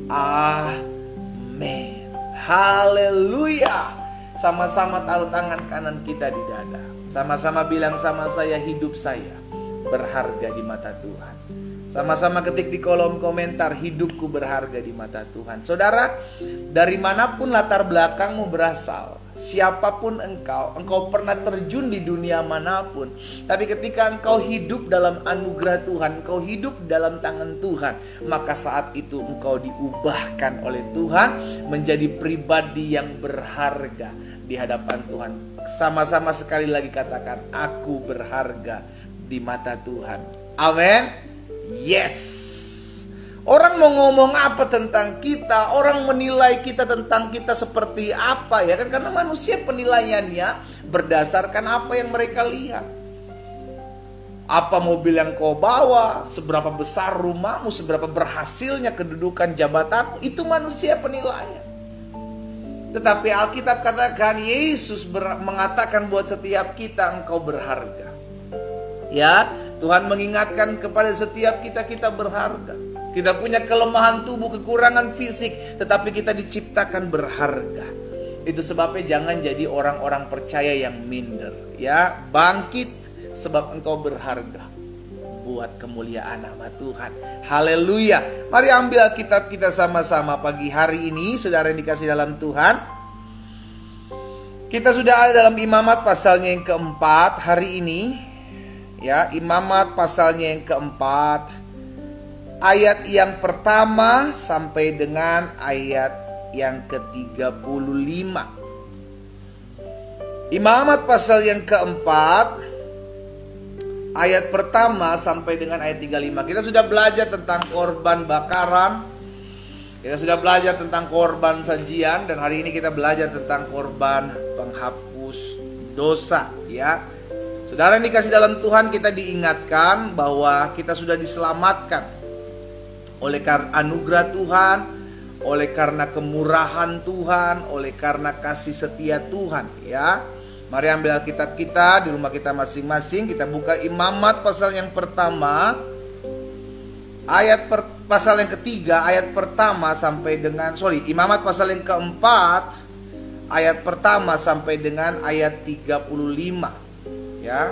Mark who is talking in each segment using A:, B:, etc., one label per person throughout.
A: Amin. Haleluya. Sama-sama taruh tangan kanan kita di dada. Sama-sama bilang sama saya, hidup saya berharga di mata Tuhan. Sama-sama ketik di kolom komentar, hidupku berharga di mata Tuhan. Saudara, dari manapun latar belakangmu berasal, siapapun engkau pernah terjun di dunia manapun, tapi ketika engkau hidup dalam anugerah Tuhan, engkau hidup dalam tangan Tuhan, maka saat itu engkau diubahkan oleh Tuhan menjadi pribadi yang berharga di hadapan Tuhan. Sama-sama sekali lagi katakan, aku berharga di mata Tuhan. Amin. Yes. Orang mau ngomong apa tentang kita, orang menilai kita tentang kita seperti apa ya kan, karena manusia penilaiannya berdasarkan apa yang mereka lihat. Apa mobil yang kau bawa, seberapa besar rumahmu, seberapa berhasilnya kedudukan jabatanmu, itu manusia penilaian. Tetapi Alkitab katakan, Yesus mengatakan buat setiap kita, engkau berharga. Ya, Tuhan mengingatkan kepada setiap kita berharga. Kita punya kelemahan tubuh, kekurangan fisik, tetapi kita diciptakan berharga. Itu sebabnya jangan jadi orang-orang percaya yang minder. Ya, bangkit sebab engkau berharga buat kemuliaan nama Tuhan. Haleluya. Mari ambil Alkitab kita sama-sama pagi hari ini, saudara yang dikasih dalam Tuhan. Kita sudah ada dalam Imamat pasalnya yang keempat hari ini. Ya, Imamat pasalnya yang keempat, ayat yang pertama sampai dengan ayat yang ke-35. Imamat pasal yang keempat, ayat pertama sampai dengan ayat 35. Kita sudah belajar tentang korban bakaran, kita sudah belajar tentang korban sajian, dan hari ini kita belajar tentang korban penghapus dosa. Ya, saudara yang dikasih dalam Tuhan, kita diingatkan bahwa kita sudah diselamatkan oleh karena anugerah Tuhan, oleh karena kemurahan Tuhan, oleh karena kasih setia Tuhan. Ya, mari ambil Alkitab kita di rumah kita masing-masing. Kita buka Imamat pasal yang pertama, pasal yang ketiga, ayat pertama sampai dengan Imamat pasal yang keempat, ayat pertama sampai dengan ayat 35. Ya,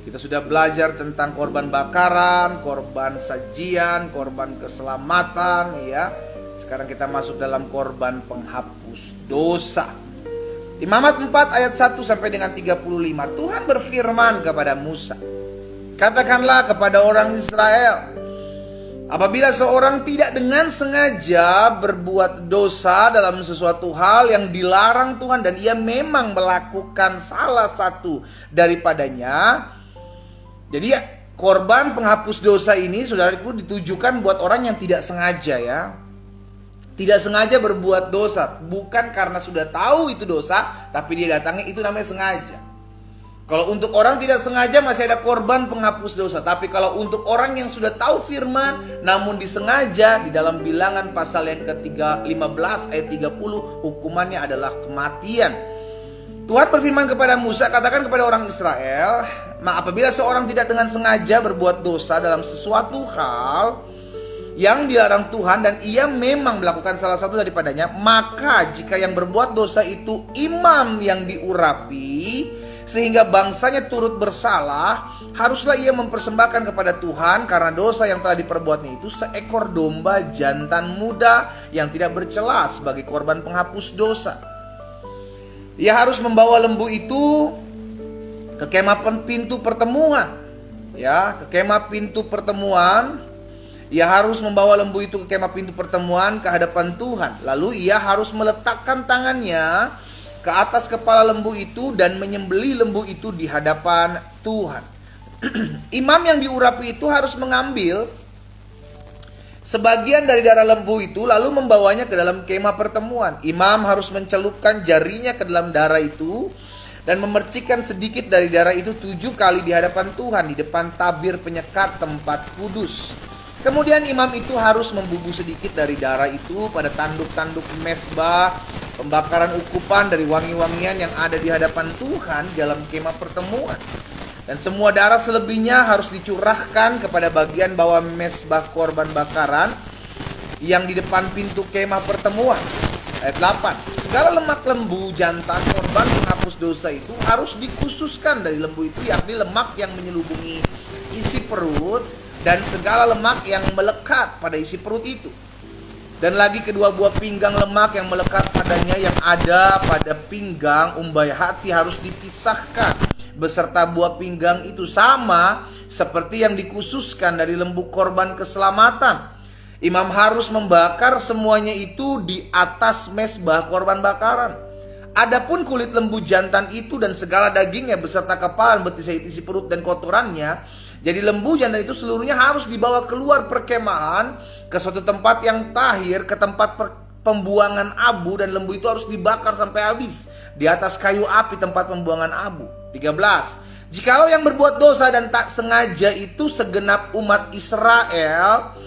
A: kita sudah belajar tentang korban bakaran, korban sajian, korban keselamatan. Ya, sekarang kita masuk dalam korban penghapus dosa. Imamat 4 ayat 1 sampai dengan 35. Tuhan berfirman kepada Musa, katakanlah kepada orang Israel, apabila seorang tidak dengan sengaja berbuat dosa dalam sesuatu hal yang dilarang Tuhan, dan ia memang melakukan salah satu daripadanya. Jadi ya, korban penghapus dosa ini, saudaraku, ditujukan buat orang yang tidak sengaja ya. Tidak sengaja berbuat dosa, bukan karena sudah tahu itu dosa, tapi dia datangnya, itu namanya sengaja. Kalau untuk orang tidak sengaja masih ada korban penghapus dosa. Tapi kalau untuk orang yang sudah tahu firman namun disengaja, di dalam Bilangan pasal yang ke-15 ayat 30, hukumannya adalah kematian. Tuhan berfirman kepada Musa, katakan kepada orang Israel, apabila seorang tidak dengan sengaja berbuat dosa dalam sesuatu hal yang dilarang Tuhan, dan ia memang melakukan salah satu daripadanya, maka jika yang berbuat dosa itu imam yang diurapi sehingga bangsanya turut bersalah, haruslah ia mempersembahkan kepada Tuhan karena dosa yang telah diperbuatnya itu seekor domba jantan muda yang tidak bercela sebagai korban penghapus dosa. Ia harus membawa lembu itu ke kemah pintu pertemuan. Ya, ke kemah pintu pertemuan. Ia harus membawa lembu itu ke kemah pintu pertemuan ke hadapan Tuhan. Lalu ia harus meletakkan tangannya ke atas kepala lembu itu dan menyembelih lembu itu di hadapan Tuhan. Imam yang diurapi itu harus mengambil sebagian dari darah lembu itu lalu membawanya ke dalam kemah pertemuan. Imam harus mencelupkan jarinya ke dalam darah itu dan memercikkan sedikit dari darah itu 7 kali di hadapan Tuhan di depan tabir penyekat tempat kudus. Kemudian imam itu harus membubuh sedikit dari darah itu pada tanduk-tanduk mezbah pembakaran ukupan dari wangi-wangian yang ada di hadapan Tuhan dalam kemah pertemuan. Dan semua darah selebihnya harus dicurahkan kepada bagian bawah mezbah korban bakaran yang di depan pintu kemah pertemuan. Ayat 8. Segala lemak lembu jantan korban penghapus dosa itu harus dikhususkan dari lembu itu, yakni lemak yang menyelubungi isi perut dan segala lemak yang melekat pada isi perut itu. Dan lagi kedua buah pinggang lemak yang melekat padanya yang ada pada pinggang umbai hati harus dipisahkan beserta buah pinggang itu, sama seperti yang dikhususkan dari lembu korban keselamatan. Imam harus membakar semuanya itu di atas mezbah korban bakaran. Adapun kulit lembu jantan itu dan segala dagingnya beserta kepala, betis, isi perut dan kotorannya, jadi lembu jantan itu seluruhnya harus dibawa keluar perkemahan ke suatu tempat yang tahir, ke tempat pembuangan abu, dan lembu itu harus dibakar sampai habis di atas kayu api tempat pembuangan abu. 13. Jikalau yang berbuat dosa dan tak sengaja itu segenap umat Israel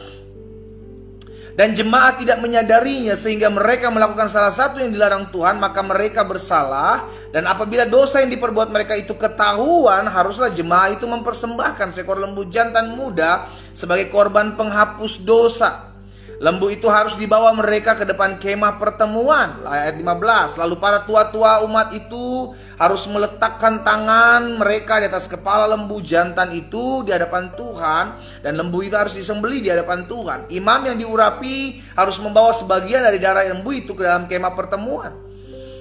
A: dan jemaat tidak menyadarinya sehingga mereka melakukan salah satu yang dilarang Tuhan, maka mereka bersalah. Dan apabila dosa yang diperbuat mereka itu ketahuan, haruslah jemaat itu mempersembahkan seekor lembu jantan muda sebagai korban penghapus dosa. Lembu itu harus dibawa mereka ke depan kemah pertemuan. Ayat 15. Lalu para tua-tua umat itu harus meletakkan tangan mereka di atas kepala lembu jantan itu di hadapan Tuhan, dan lembu itu harus disembelih di hadapan Tuhan. Imam yang diurapi harus membawa sebagian dari darah lembu itu ke dalam kemah pertemuan.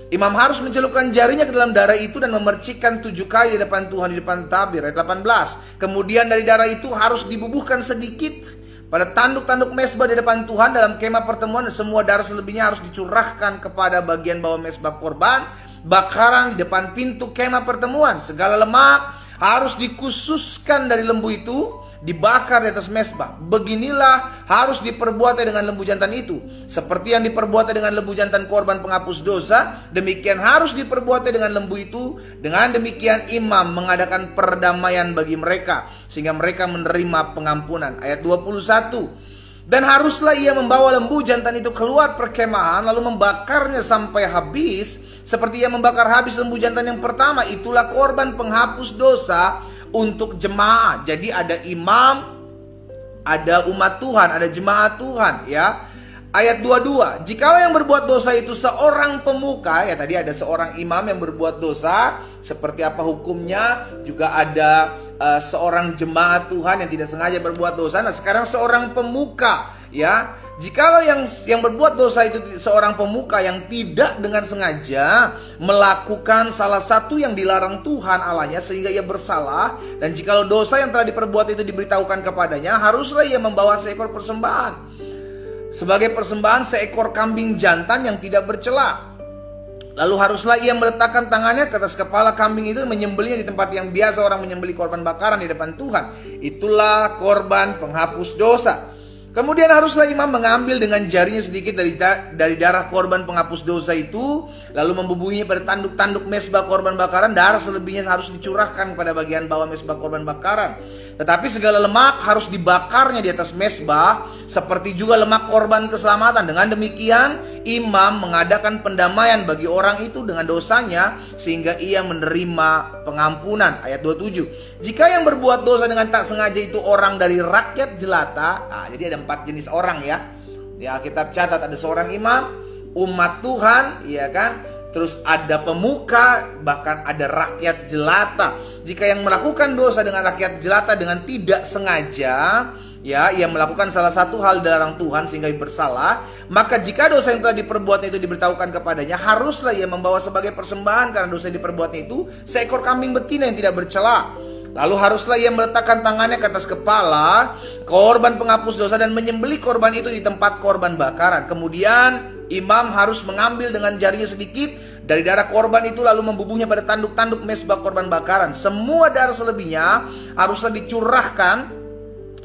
A: Imam harus mencelupkan jarinya ke dalam darah itu dan memercikkan 7 kali di depan Tuhan di depan tabir. Ayat 18. Kemudian dari darah itu harus dibubuhkan sedikit pada tanduk-tanduk mezbah di depan Tuhan dalam kemah pertemuan, dan semua darah selebihnya harus dicurahkan kepada bagian bawah mezbah korban bakaran di depan pintu kemah pertemuan. Segala lemak harus dikhususkan dari lembu itu, dibakar di atas mezbah. Beginilah harus diperbuat dengan lembu jantan itu, seperti yang diperbuat dengan lembu jantan korban penghapus dosa, demikian harus diperbuat dengan lembu itu. Dengan demikian imam mengadakan perdamaian bagi mereka sehingga mereka menerima pengampunan. Ayat 21. Dan haruslah ia membawa lembu jantan itu keluar perkemahan lalu membakarnya sampai habis, seperti ia membakar habis lembu jantan yang pertama. Itulah korban penghapus dosa untuk jemaat. Jadi ada imam, ada umat Tuhan, ada jemaat Tuhan, ya. Ayat 22. Jikalau yang berbuat dosa itu seorang pemuka, ya tadi ada seorang imam yang berbuat dosa, seperti apa hukumnya? Juga ada seorang jemaat Tuhan yang tidak sengaja berbuat dosa. Nah, sekarang seorang pemuka, ya. Jikalau yang berbuat dosa itu seorang pemuka yang tidak dengan sengaja melakukan salah satu yang dilarang Tuhan Allahnya sehingga ia bersalah, dan jikalau dosa yang telah diperbuat itu diberitahukan kepadanya, haruslah ia membawa seekor persembahan. Sebagai persembahan seekor kambing jantan yang tidak bercela. Lalu haruslah ia meletakkan tangannya ke atas kepala kambing itu, menyembelihnya di tempat yang biasa orang menyembelih korban bakaran di depan Tuhan. Itulah korban penghapus dosa. Kemudian haruslah imam mengambil dengan jarinya sedikit dari darah korban penghapus dosa itu, lalu membubuhinya pada tanduk-tanduk mezbah korban bakaran. Darah selebihnya harus dicurahkan pada bagian bawah mezbah korban bakaran. Tetapi segala lemak harus dibakarnya di atas mezbah, seperti juga lemak korban keselamatan. Dengan demikian imam mengadakan pendamaian bagi orang itu dengan dosanya sehingga ia menerima pengampunan. Ayat 27. Jika yang berbuat dosa dengan tak sengaja itu orang dari rakyat jelata, jadi ada 4 jenis orang, ya. Di Alkitab catat ada seorang imam, umat Tuhan, ya kan? Terus ada pemuka, bahkan ada rakyat jelata. Jika yang melakukan dosa dengan rakyat jelata dengan tidak sengaja, ya, ia melakukan salah satu hal dilarang Tuhan sehingga ia bersalah, maka jika dosa yang telah diperbuatnya itu diberitahukan kepadanya, haruslah ia membawa sebagai persembahan karena dosa yang diperbuatnya itu seekor kambing betina yang tidak bercela. Lalu haruslah ia meletakkan tangannya ke atas kepala korban penghapus dosa dan menyembelih korban itu di tempat korban bakaran. Kemudian imam harus mengambil dengan jarinya sedikit dari darah korban itu lalu membubuhnya pada tanduk-tanduk mezbah korban bakaran. Semua darah selebihnya haruslah dicurahkan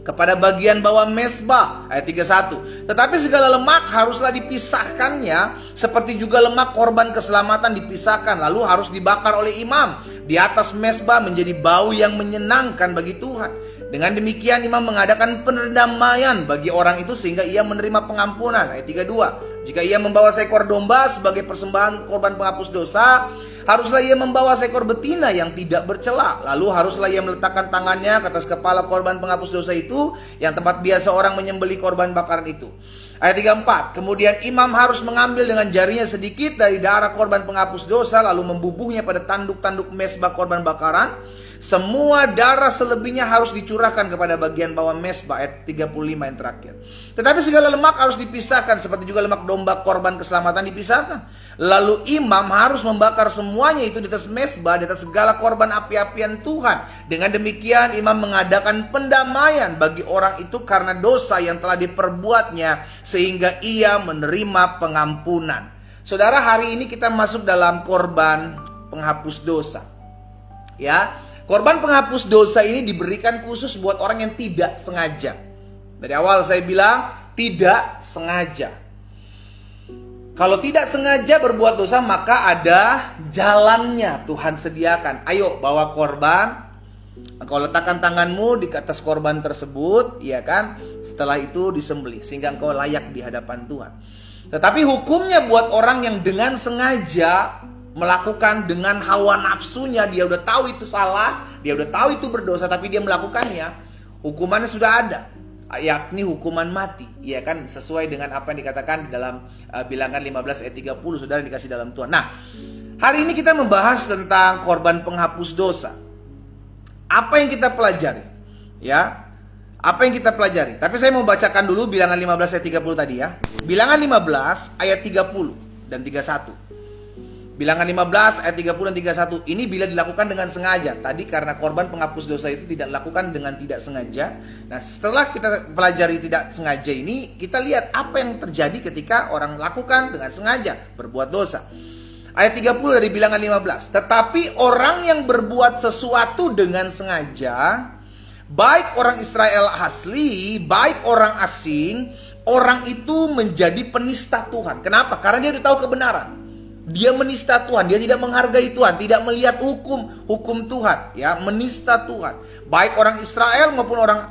A: kepada bagian bawah mezbah. Ayat 31. Tetapi segala lemak haruslah dipisahkannya, seperti juga lemak korban keselamatan dipisahkan, lalu harus dibakar oleh imam di atas mezbah menjadi bau yang menyenangkan bagi Tuhan. Dengan demikian imam mengadakan pendamaian bagi orang itu sehingga ia menerima pengampunan. Ayat 32. Jika ia membawa seekor domba sebagai persembahan korban penghapus dosa, haruslah ia membawa seekor betina yang tidak bercela. Lalu haruslah ia meletakkan tangannya ke atas kepala korban penghapus dosa itu, yang tempat biasa orang menyembelih korban bakaran itu. Ayat 34, kemudian imam harus mengambil dengan jarinya sedikit dari darah korban penghapus dosa, lalu membubuhnya pada tanduk-tanduk mezbah korban bakaran. Semua darah selebihnya harus dicurahkan kepada bagian bawah mezbah. Ayat 35 yang terakhir. Tetapi segala lemak harus dipisahkan, seperti juga lemak domba korban keselamatan dipisahkan. Lalu imam harus membakar semuanya itu di atas mezbah, di atas segala korban api-apian Tuhan. Dengan demikian imam mengadakan pendamaian bagi orang itu karena dosa yang telah diperbuatnya, sehingga ia menerima pengampunan. Saudara, hari ini kita masuk dalam korban penghapus dosa. Ya, korban penghapus dosa ini diberikan khusus buat orang yang tidak sengaja. Dari awal saya bilang tidak sengaja. Kalau tidak sengaja berbuat dosa, maka ada jalannya Tuhan sediakan. Ayo bawa korban, engkau letakkan tanganmu di atas korban tersebut, ya kan? Setelah itu disembelih sehingga engkau layak di hadapan Tuhan. Tetapi hukumnya buat orang yang dengan sengaja melakukan dengan hawa nafsunya, dia udah tahu itu salah, dia udah tahu itu berdosa, tapi dia melakukannya, hukumannya sudah ada, yakni hukuman mati, ya kan, sesuai dengan apa yang dikatakan di dalam Bilangan 15 ayat 30, saudara dikasih dalam Tuhan. Nah, hari ini kita membahas tentang korban penghapus dosa. Apa yang kita pelajari? Ya, apa yang kita pelajari? Tapi saya mau bacakan dulu Bilangan 15 ayat 30 tadi ya. Bilangan 15 ayat 30 dan 31. Bilangan 15 ayat 30 dan 31 ini bila dilakukan dengan sengaja. Tadi karena korban penghapus dosa itu tidak dilakukan dengan tidak sengaja. Nah, setelah kita pelajari tidak sengaja ini, kita lihat apa yang terjadi ketika orang lakukan dengan sengaja berbuat dosa. Ayat 30 dari Bilangan 15. Tetapi orang yang berbuat sesuatu dengan sengaja, baik orang Israel asli, baik orang asing, orang itu menjadi penista Tuhan. Kenapa? Karena dia udah tahu kebenaran. Dia menista Tuhan, dia tidak menghargai Tuhan, tidak melihat hukum Tuhan, ya, menista Tuhan. Baik orang Israel maupun orang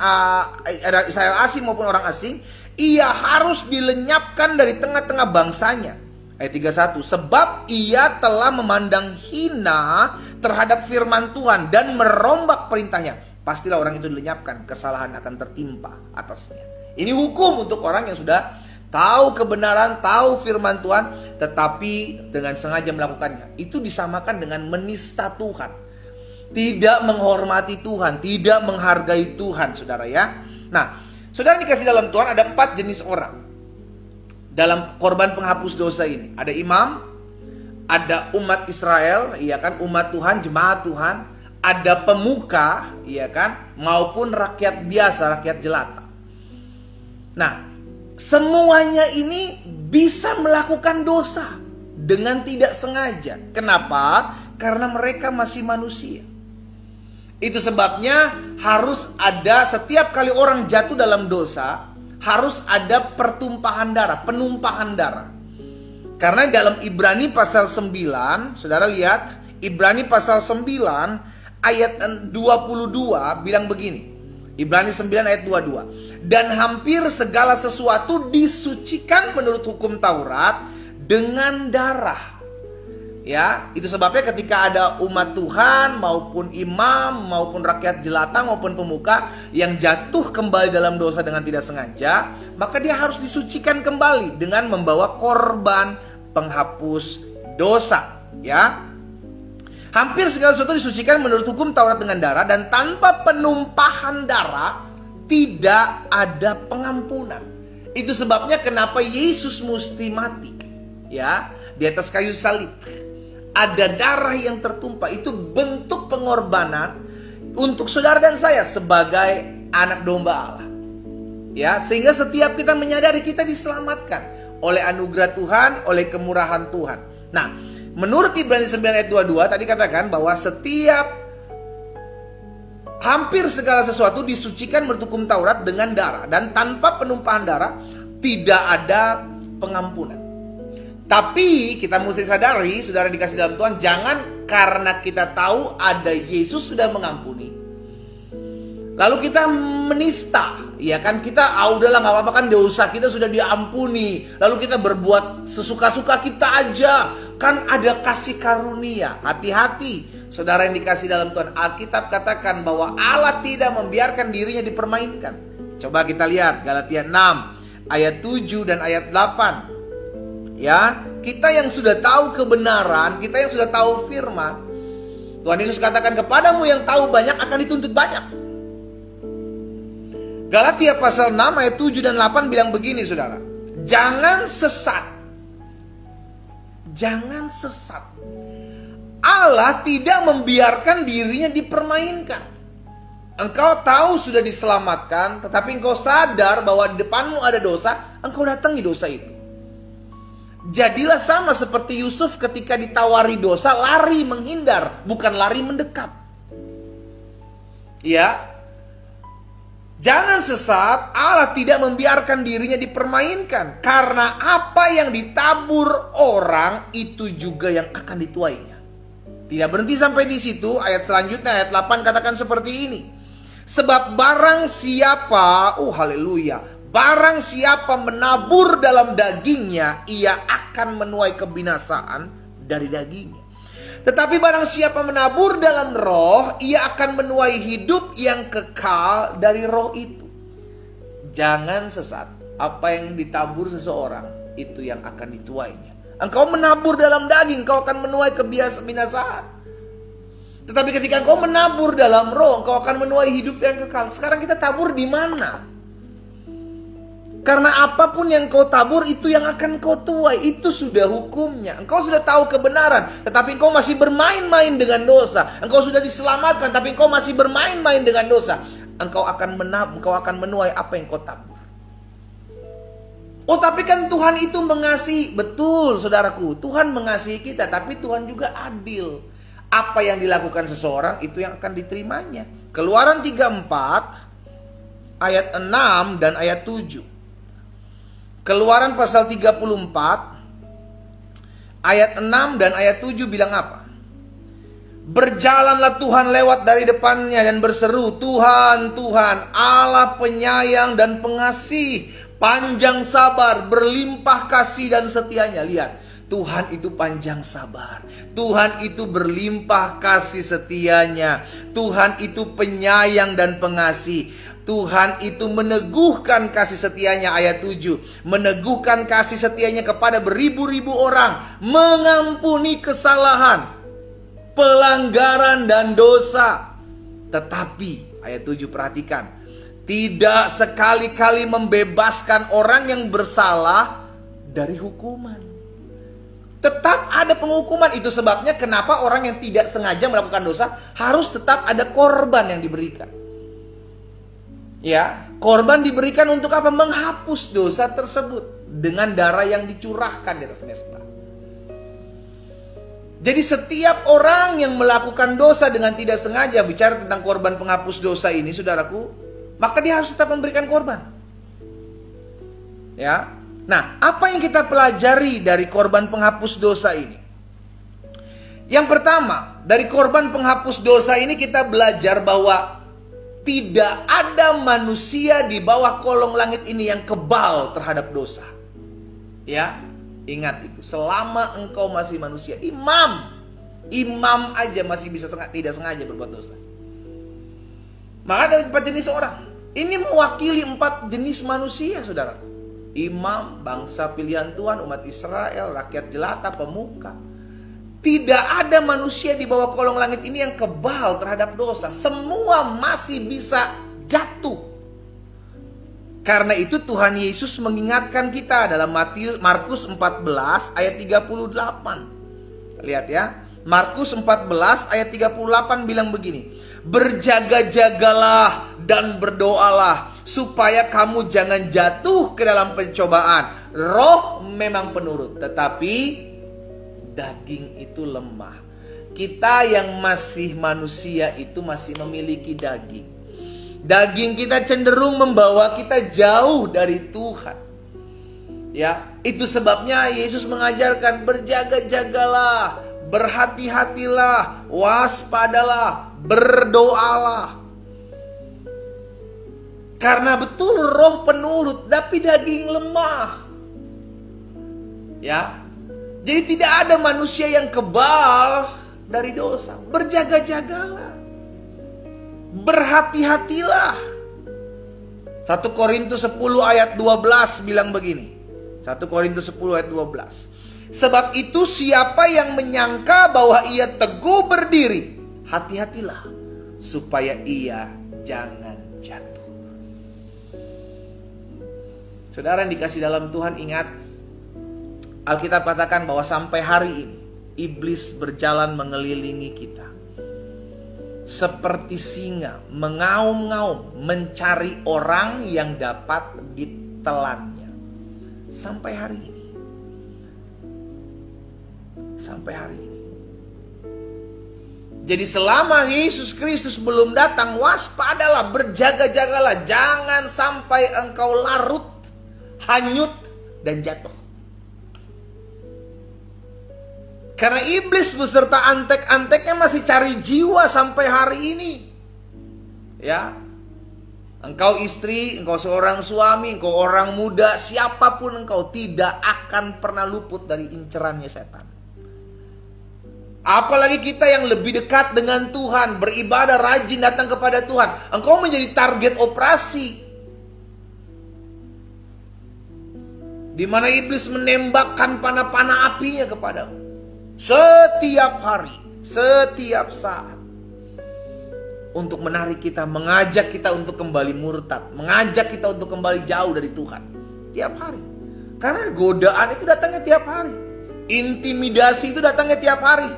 A: Israel asing maupun orang asing, ia harus dilenyapkan dari tengah-tengah bangsanya. Ayat 31, sebab ia telah memandang hina terhadap firman Tuhan dan merombak perintahnya. Pastilah orang itu dilenyapkan, kesalahan akan tertimpa atasnya. Ini hukum untuk orang yang sudah tahu kebenaran, tahu firman Tuhan, tetapi dengan sengaja melakukannya. Itu disamakan dengan menista Tuhan. Tidak menghormati Tuhan, tidak menghargai Tuhan, saudara ya. Nah, saudara dikasih dalam Tuhan ada 4 jenis orang dalam korban penghapus dosa ini. Ada imam, ada umat Israel, iya kan, umat Tuhan, jemaat Tuhan, ada pemuka, iya kan, maupun rakyat biasa, rakyat jelata. Nah, semuanya ini bisa melakukan dosa dengan tidak sengaja. Kenapa? Karena mereka masih manusia. Itu sebabnya harus ada, setiap kali orang jatuh dalam dosa, harus ada pertumpahan darah, penumpahan darah. Karena dalam Ibrani pasal 9, saudara lihat, Ibrani pasal 9 ayat 22 bilang begini. Ibrani 9 ayat 22. Dan hampir segala sesuatu disucikan menurut hukum Taurat dengan darah. Ya, itu sebabnya ketika ada umat Tuhan maupun imam maupun rakyat jelata maupun pemuka yang jatuh kembali dalam dosa dengan tidak sengaja, maka dia harus disucikan kembali dengan membawa korban penghapus dosa, ya. Hampir segala sesuatu disucikan menurut hukum Taurat dengan darah, dan tanpa penumpahan darah tidak ada pengampunan. Itu sebabnya kenapa Yesus mesti mati, ya, di atas kayu salib. Ada darah yang tertumpah, itu bentuk pengorbanan untuk saudara dan saya sebagai anak domba Allah. Ya, sehingga setiap kita menyadari kita diselamatkan oleh anugerah Tuhan, oleh kemurahan Tuhan. Nah, menurut Ibrani 9 ayat 22 tadi katakan bahwa hampir segala sesuatu disucikan menurut hukum Taurat dengan darah, dan tanpa penumpahan darah tidak ada pengampunan. Tapi kita mesti sadari, saudara dikasih dalam Tuhan, jangan karena kita tahu ada Yesus sudah mengampuni, lalu kita menista, Ya kan kita udahlah nggak apa-apa kan, dosa kita sudah diampuni. Lalu kita berbuat sesuka-suka kita aja. Kan ada kasih karunia. Hati-hati saudara yang dikasih dalam Tuhan. Alkitab katakan bahwa Allah tidak membiarkan dirinya dipermainkan. Coba kita lihat Galatia 6 ayat 7 dan ayat 8. Ya, kita yang sudah tahu kebenaran, kita yang sudah tahu firman, Tuhan Yesus katakan, kepadamu yang tahu banyak akan dituntut banyak. Galatia pasal 6 ayat 7 dan 8 bilang begini saudara. Jangan sesat. Jangan sesat. Allah tidak membiarkan dirinya dipermainkan. Engkau tahu sudah diselamatkan, tetapi engkau sadar bahwa di depanmu ada dosa, engkau datangi dosa itu. Jadilah sama seperti Yusuf ketika ditawari dosa, lari menghindar, bukan lari mendekat. Ya. Jangan sesat, Allah tidak membiarkan dirinya dipermainkan. Karena apa yang ditabur orang, itu juga yang akan dituainya. Tidak berhenti sampai di situ, ayat selanjutnya, ayat 8 katakan seperti ini. Sebab barang siapa, haleluya, barang siapa menabur dalam dagingnya, ia akan menuai kebinasaan dari dagingnya. Tetapi barang siapa menabur dalam roh, ia akan menuai hidup yang kekal dari roh itu. Jangan sesat. Apa yang ditabur seseorang, itu yang akan dituainya. Engkau menabur dalam daging, engkau akan menuai kebinasaan. Tetapi ketika engkau menabur dalam roh, engkau akan menuai hidup yang kekal. Sekarang kita tabur di mana? Karena apapun yang kau tabur itu yang akan kau tuai. Itu sudah hukumnya. Engkau sudah tahu kebenaran, tetapi engkau masih bermain-main dengan dosa. Engkau sudah diselamatkan, tapi engkau masih bermain-main dengan dosa. Engkau akan menuai apa yang kau tabur. Tapi kan Tuhan itu mengasihi. Betul saudaraku, Tuhan mengasihi kita, tapi Tuhan juga adil. Apa yang dilakukan seseorang itu yang akan diterimanya. Keluaran 34 ayat 6 dan ayat 7. Keluaran pasal 34 ayat 6 dan ayat 7 bilang apa? Berjalanlah Tuhan lewat dari depannya dan berseru, Tuhan, Tuhan, Allah penyayang dan pengasih, panjang sabar, berlimpah kasih dan setianya. Lihat, Tuhan itu panjang sabar, Tuhan itu berlimpah kasih setianya, Tuhan itu penyayang dan pengasih. Tuhan itu meneguhkan kasih setianya, ayat 7. Meneguhkan kasih setianya kepada beribu-ribu orang. Mengampuni kesalahan, pelanggaran dan dosa. Tetapi, ayat 7 perhatikan. Tidak sekali-kali membebaskan orang yang bersalah dari hukuman. Tetap ada penghukuman. Itu sebabnya kenapa orang yang tidak sengaja melakukan dosa harus tetap ada korban yang diberikan. Ya, korban diberikan untuk apa? Menghapus dosa tersebut dengan darah yang dicurahkan di atas mezbah. Jadi setiap orang yang melakukan dosa dengan tidak sengaja, bicara tentang korban penghapus dosa ini, saudaraku, maka dia harus tetap memberikan korban. Ya. Nah, apa yang kita pelajari dari korban penghapus dosa ini? Yang pertama, dari korban penghapus dosa ini kita belajar bahwa tidak ada manusia di bawah kolong langit ini yang kebal terhadap dosa. Ya, ingat itu. Selama engkau masih manusia, imam aja masih bisa tidak sengaja berbuat dosa. Maka ada 4 jenis orang. Ini mewakili 4 jenis manusia, saudaraku. Imam, bangsa pilihan Tuhan, umat Israel, rakyat jelata, pemuka. Tidak ada manusia di bawah kolong langit ini yang kebal terhadap dosa. Semua masih bisa jatuh. Karena itu Tuhan Yesus mengingatkan kita dalam Markus 14 ayat 38. Lihat ya. Markus 14 ayat 38 bilang begini. Berjaga-jagalah dan berdoalah supaya kamu jangan jatuh ke dalam pencobaan. Roh memang penurut, tetapi daging itu lemah. Kita yang masih manusia itu masih memiliki daging. Daging kita cenderung membawa kita jauh dari Tuhan. Ya, itu sebabnya Yesus mengajarkan berjaga-jagalah, berhati-hatilah, waspadalah, berdoalah. Karena betul roh penurut, tapi daging lemah. Ya. Jadi tidak ada manusia yang kebal dari dosa. Berjaga-jagalah. Berhati-hatilah. 1 Korintus 10 ayat 12 bilang begini. 1 Korintus 10 ayat 12. Sebab itu siapa yang menyangka bahwa ia teguh berdiri, hati-hatilah supaya ia jangan jatuh. Saudara yang dikasih dalam Tuhan, ingat, Alkitab katakan bahwa sampai hari ini iblis berjalan mengelilingi kita seperti singa, mengaum-ngaum mencari orang yang dapat ditelannya. Sampai hari ini. Sampai hari ini. Jadi selama Yesus Kristus belum datang, waspadalah, berjaga-jagalah, jangan sampai engkau larut, hanyut, dan jatuh. Karena iblis beserta antek-anteknya masih cari jiwa sampai hari ini. Ya. Engkau istri, engkau seorang suami, engkau orang muda, siapapun engkau, tidak akan pernah luput dari incerannya setan. Apalagi kita yang lebih dekat dengan Tuhan, beribadah, rajin datang kepada Tuhan, engkau menjadi target operasi. Di mana iblis menembakkan panah-panah apinya kepadamu. Setiap hari, setiap saat. Untuk menarik kita, mengajak kita untuk kembali murtad, mengajak kita untuk kembali jauh dari Tuhan. Tiap hari. Karena godaan itu datangnya tiap hari. Intimidasi itu datangnya tiap hari.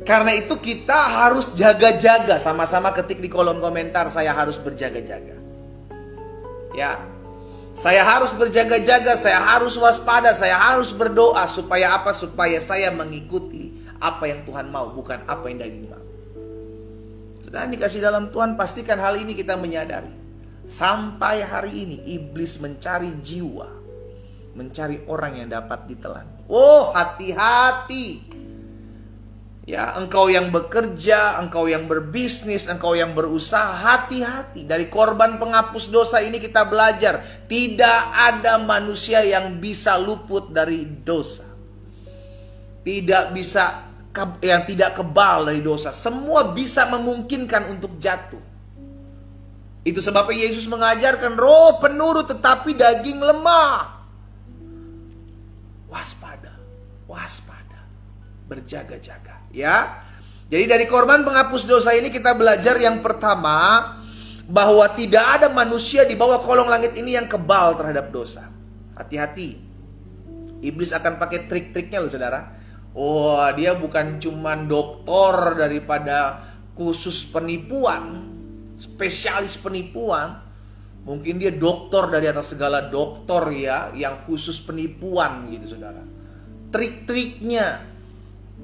A: Karena itu kita harus jaga-jaga. Sama-sama ketik di kolom komentar, saya harus berjaga-jaga. Ya. Saya harus berjaga-jaga, saya harus waspada, saya harus berdoa. Supaya apa? Supaya saya mengikuti apa yang Tuhan mau, bukan apa yang daging mau. Sudah dikasih dalam Tuhan, pastikan hal ini kita menyadari. Sampai hari ini iblis mencari jiwa, mencari orang yang dapat ditelan. Oh, hati-hati. Ya, engkau yang bekerja, engkau yang berbisnis, engkau yang berusaha, hati-hati. Dari korban penghapus dosa ini kita belajar, tidak ada manusia yang bisa luput dari dosa. Tidak bisa, yang tidak kebal dari dosa. Semua bisa memungkinkan untuk jatuh. Itu sebabnya Yesus mengajarkan roh penurut tetapi daging lemah. Waspada, waspada, berjaga-jaga. Ya, jadi dari korban penghapus dosa ini kita belajar yang pertama, bahwa tidak ada manusia di bawah kolong langit ini yang kebal terhadap dosa. Hati-hati, iblis akan pakai trik-triknya loh saudara. Oh, dia bukan cuman doktor daripada khusus penipuan, spesialis penipuan. Mungkin dia doktor dari atas segala doktor ya, yang khusus penipuan gitu saudara. Trik-triknya.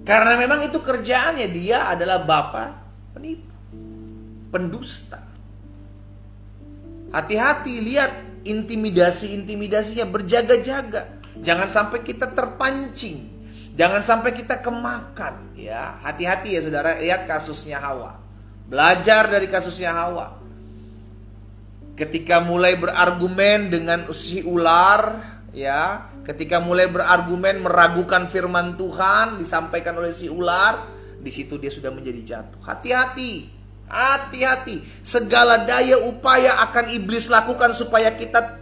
A: Karena memang itu kerjaannya, dia adalah bapak penipu, pendusta. Hati-hati, lihat intimidasi-intimidasinya, berjaga-jaga. Jangan sampai kita terpancing, jangan sampai kita kemakan. Ya, hati-hati ya saudara. Lihat kasusnya Hawa, belajar dari kasusnya Hawa. Ketika mulai berargumen dengan si ular, ya, ketika mulai berargumen meragukan firman Tuhan disampaikan oleh si ular, di situ dia sudah menjadi jatuh. Hati-hati, hati-hati. Segala daya upaya akan iblis lakukan supaya kita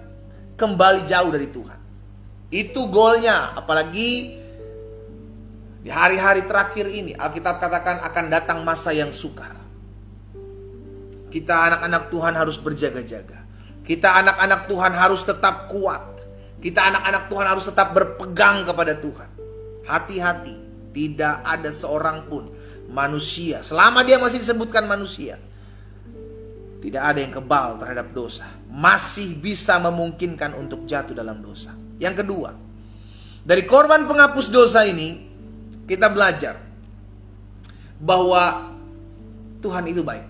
A: kembali jauh dari Tuhan. Itu goalnya. Apalagi di hari-hari terakhir ini, Alkitab katakan akan datang masa yang sukar. Kita anak-anak Tuhan harus berjaga-jaga. Kita anak-anak Tuhan harus tetap kuat. Kita anak-anak Tuhan harus tetap berpegang kepada Tuhan. Hati-hati, tidak ada seorang pun manusia, selama dia masih disebutkan manusia, tidak ada yang kebal terhadap dosa. Masih bisa memungkinkan untuk jatuh dalam dosa. Yang kedua, dari korban penghapus dosa ini, kita belajar bahwa Tuhan itu baik.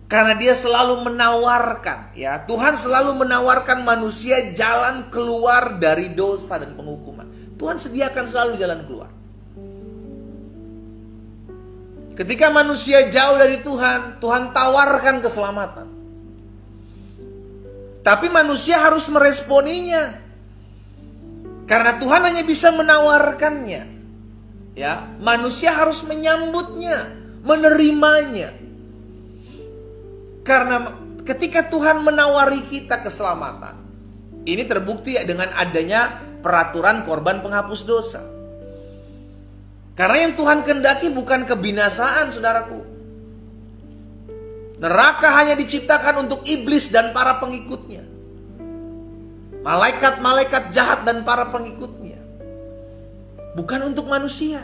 A: Karena dia selalu menawarkan, ya, Tuhan selalu menawarkan manusia jalan keluar dari dosa dan penghukuman. Tuhan sediakan selalu jalan keluar. Ketika manusia jauh dari Tuhan, Tuhan tawarkan keselamatan. Tapi manusia harus meresponinya. Karena Tuhan hanya bisa menawarkannya. Ya, manusia harus menyambutnya, menerimanya. Karena ketika Tuhan menawari kita keselamatan, ini terbukti dengan adanya peraturan korban penghapus dosa. Karena yang Tuhan kehendaki bukan kebinasaan, saudaraku. Neraka hanya diciptakan untuk iblis dan para pengikutnya. Malaikat-malaikat jahat dan para pengikutnya. Bukan untuk manusia.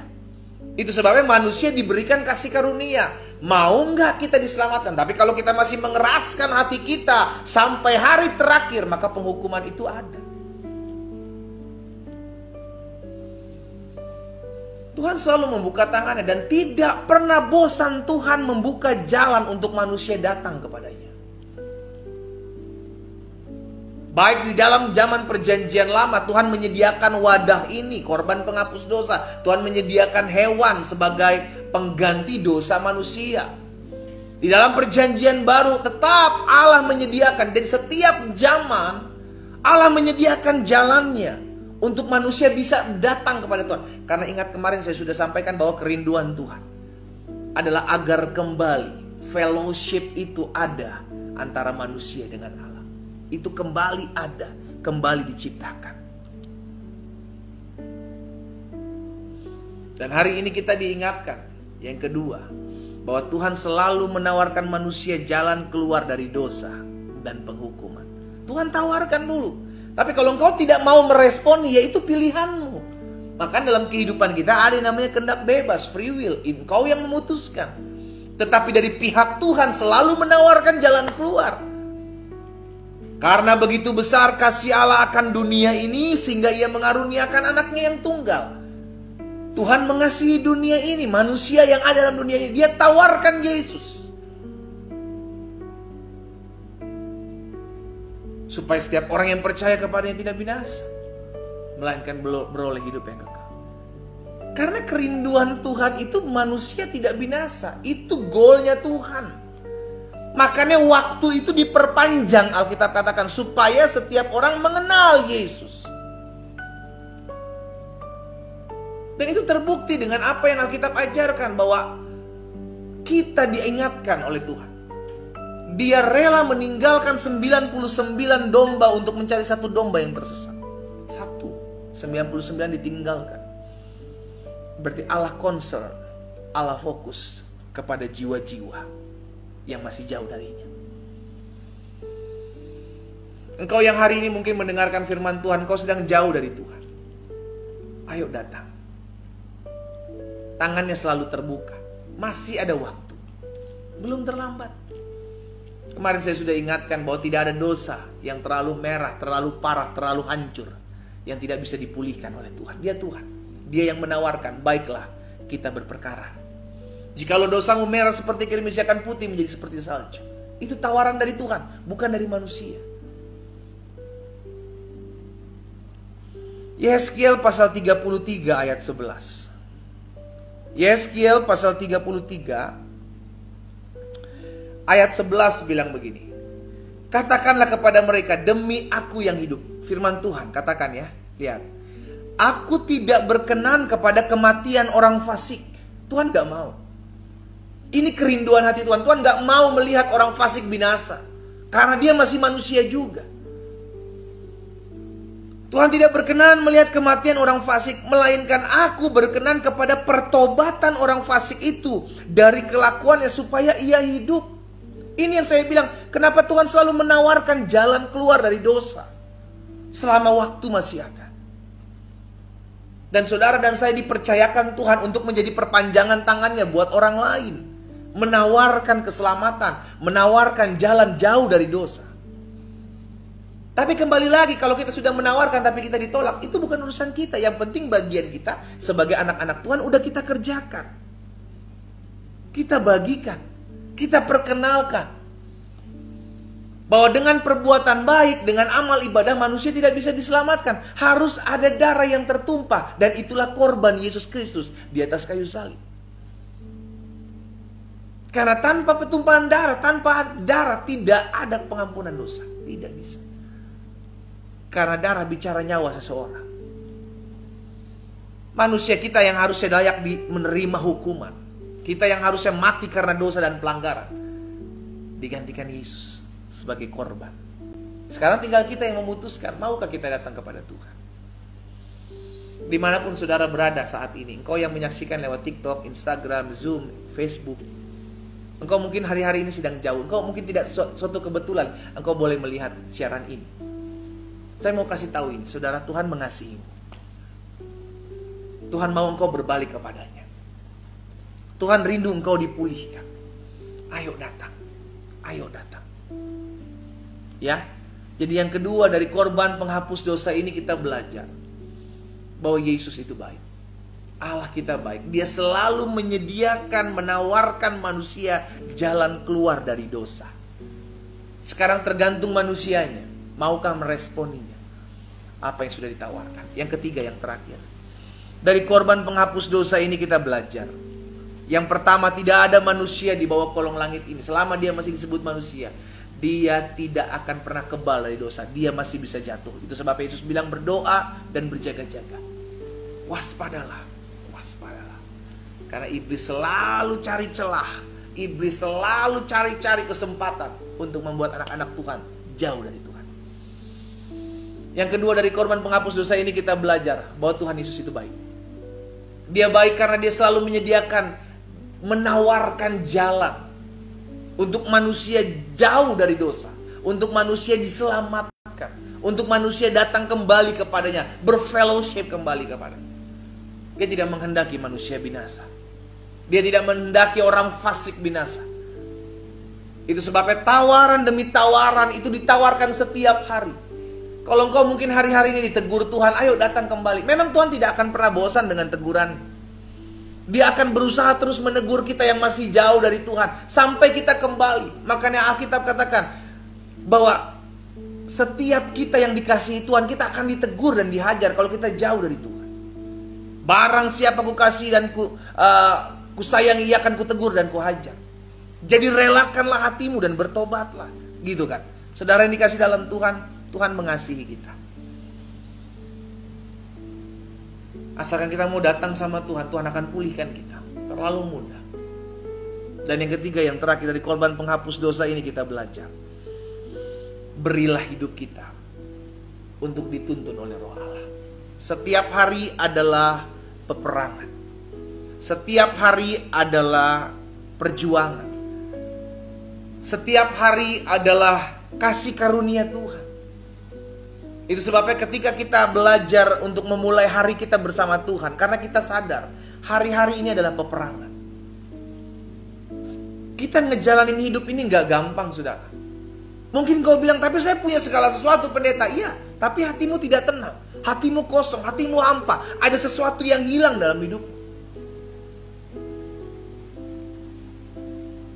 A: Itu sebabnya manusia diberikan kasih karunia. Mau nggak kita diselamatkan? Tapi kalau kita masih mengeraskan hati kita sampai hari terakhir, maka penghukuman itu ada. Tuhan selalu membuka tangannya dan tidak pernah bosan Tuhan membuka jalan untuk manusia datang kepadanya. Baik di dalam zaman perjanjian lama, Tuhan menyediakan wadah ini, korban penghapus dosa. Tuhan menyediakan hewan sebagai pengganti dosa manusia. Di dalam perjanjian baru tetap Allah menyediakan. Dan setiap zaman Allah menyediakan jalannya untuk manusia bisa datang kepada Tuhan. Karena ingat kemarin saya sudah sampaikan bahwa kerinduan Tuhan adalah agar kembali fellowship itu ada antara manusia dengan Allah. Itu kembali ada, kembali diciptakan. Dan hari ini kita diingatkan yang kedua, bahwa Tuhan selalu menawarkan manusia jalan keluar dari dosa dan penghukuman. Tuhan tawarkan dulu. Tapi kalau engkau tidak mau merespon, ya itu pilihanmu. Maka dalam kehidupan kita ada yang namanya kehendak bebas, free will. Engkau yang memutuskan. Tetapi dari pihak Tuhan selalu menawarkan jalan keluar. Karena begitu besar kasih Allah akan dunia ini, sehingga ia mengaruniakan anaknya yang tunggal. Tuhan mengasihi dunia ini, manusia yang ada dalam dunia ini. Dia tawarkan Yesus. Supaya setiap orang yang percaya kepadanya tidak binasa, melainkan beroleh hidup yang kekal. Karena kerinduan Tuhan itu manusia tidak binasa. Itu goalnya Tuhan. Makanya waktu itu diperpanjang, Alkitab katakan, supaya setiap orang mengenal Yesus. Dan itu terbukti dengan apa yang Alkitab ajarkan, bahwa kita diingatkan oleh Tuhan. Dia rela meninggalkan 99 domba untuk mencari satu domba yang tersesat. 99 ditinggalkan. Berarti Allah concern, Allah fokus kepada jiwa-jiwa yang masih jauh darinya. Engkau yang hari ini mungkin mendengarkan firman Tuhan, kau sedang jauh dari Tuhan. Ayo datang. Tangannya selalu terbuka. Masih ada waktu. Belum terlambat. Kemarin saya sudah ingatkan bahwa tidak ada dosa yang terlalu merah, terlalu parah, terlalu hancur, yang tidak bisa dipulihkan oleh Tuhan. Dia Tuhan. Dia yang menawarkan, baiklah kita berperkara. Jikalau dosamu merah seperti gerimis, akan putih menjadi seperti salju. Itu tawaran dari Tuhan, bukan dari manusia. Yeskiel pasal 33 ayat 11. Yeskiel pasal 33 ayat 11 bilang begini. Katakanlah kepada mereka, demi aku yang hidup. Firman Tuhan, katakan ya. Lihat. Aku tidak berkenan kepada kematian orang fasik. Tuhan gak mau. Ini kerinduan hati Tuhan. Tuhan gak mau melihat orang fasik binasa. Karena dia masih manusia juga. Tuhan tidak berkenan melihat kematian orang fasik. Melainkan aku berkenan kepada pertobatan orang fasik itu. Dari kelakuannya supaya ia hidup. Ini yang saya bilang. Kenapa Tuhan selalu menawarkan jalan keluar dari dosa. Selama waktu masih ada. Dan saudara dan saya dipercayakan Tuhan untuk menjadi perpanjangan tangannya buat orang lain. Menawarkan keselamatan, menawarkan jalan jauh dari dosa. Tapi kembali lagi, kalau kita sudah menawarkan tapi kita ditolak, itu bukan urusan kita. Yang penting bagian kita sebagai anak-anak Tuhan udah kita kerjakan. Kita bagikan, kita perkenalkan. Bahwa dengan perbuatan baik, dengan amal ibadah, manusia tidak bisa diselamatkan. Harus ada darah yang tertumpah. Dan itulah korban Yesus Kristus di atas kayu salib. Karena tanpa pertumpahan darah, tanpa darah tidak ada pengampunan dosa. Tidak bisa. Karena darah bicara nyawa seseorang. Manusia kita yang harusnya layak menerima hukuman, kita yang harusnya mati karena dosa dan pelanggaran, digantikan Yesus sebagai korban. Sekarang tinggal kita yang memutuskan, maukah kita datang kepada Tuhan. Dimanapun saudara berada saat ini, engkau yang menyaksikan lewat TikTok, Instagram, Zoom, Facebook, engkau mungkin hari-hari ini sedang jauh, engkau mungkin tidak suatu kebetulan engkau boleh melihat siaran ini. Saya mau kasih tahu ini, saudara, Tuhan mengasihimu. Tuhan mau engkau berbalik kepadanya. Tuhan rindu engkau dipulihkan. Ayo datang. Ayo datang. Ya. Jadi yang kedua dari korban penghapus dosa ini kita belajar bahwa Yesus itu baik. Allah kita baik. Dia selalu menyediakan, menawarkan manusia jalan keluar dari dosa. Sekarang tergantung manusianya. Maukah meresponinya apa yang sudah ditawarkan. Yang ketiga, yang terakhir. Dari korban penghapus dosa ini kita belajar. Yang pertama, tidak ada manusia di bawah kolong langit ini. Selama dia masih disebut manusia, dia tidak akan pernah kebal dari dosa. Dia masih bisa jatuh. Itu sebab Yesus bilang berdoa dan berjaga-jaga. Waspadalah. Waspadalah. Karena iblis selalu cari celah. Iblis selalu cari-cari kesempatan untuk membuat anak-anak Tuhan jauh dari Tuhan. Yang kedua, dari korban penghapus dosa ini kita belajar bahwa Tuhan Yesus itu baik. Dia baik karena dia selalu menyediakan, menawarkan jalan untuk manusia jauh dari dosa, untuk manusia diselamatkan, untuk manusia datang kembali kepadanya, berfellowship kembali kepadanya. Dia tidak menghendaki manusia binasa. Dia tidak menghendaki orang fasik binasa. Itu sebabnya tawaran demi tawaran itu ditawarkan setiap hari. Kalau engkau mungkin hari-hari ini ditegur Tuhan, ayo datang kembali. Memang Tuhan tidak akan pernah bosan dengan teguran. Dia akan berusaha terus menegur kita yang masih jauh dari Tuhan sampai kita kembali. Makanya Alkitab katakan bahwa setiap kita yang dikasihi Tuhan, kita akan ditegur dan dihajar kalau kita jauh dari Tuhan. Barang siapa ku kasih dan ku sayangi, ia akan ku tegur dan ku hajar. Jadi relakanlah hatimu dan bertobatlah. Gitu kan. Saudara yang dikasih dalam Tuhan, Tuhan mengasihi kita. Asalkan kita mau datang sama Tuhan, Tuhan akan pulihkan kita. Terlalu mudah. Dan yang ketiga, yang terakhir, dari korban penghapus dosa ini kita belajar. Berilah hidup kita untuk dituntun oleh Roh Allah. Setiap hari adalah peperangan. Setiap hari adalah perjuangan. Setiap hari adalah kasih karunia Tuhan. Itu sebabnya ketika kita belajar untuk memulai hari kita bersama Tuhan, karena kita sadar hari-hari ini adalah peperangan. Kita ngejalanin hidup ini gak gampang, saudara. Mungkin kau bilang, tapi saya punya segala sesuatu, pendeta. Iya, tapi hatimu tidak tenang. Hatimu kosong, hatimu hampa. Ada sesuatu yang hilang dalam hidupmu.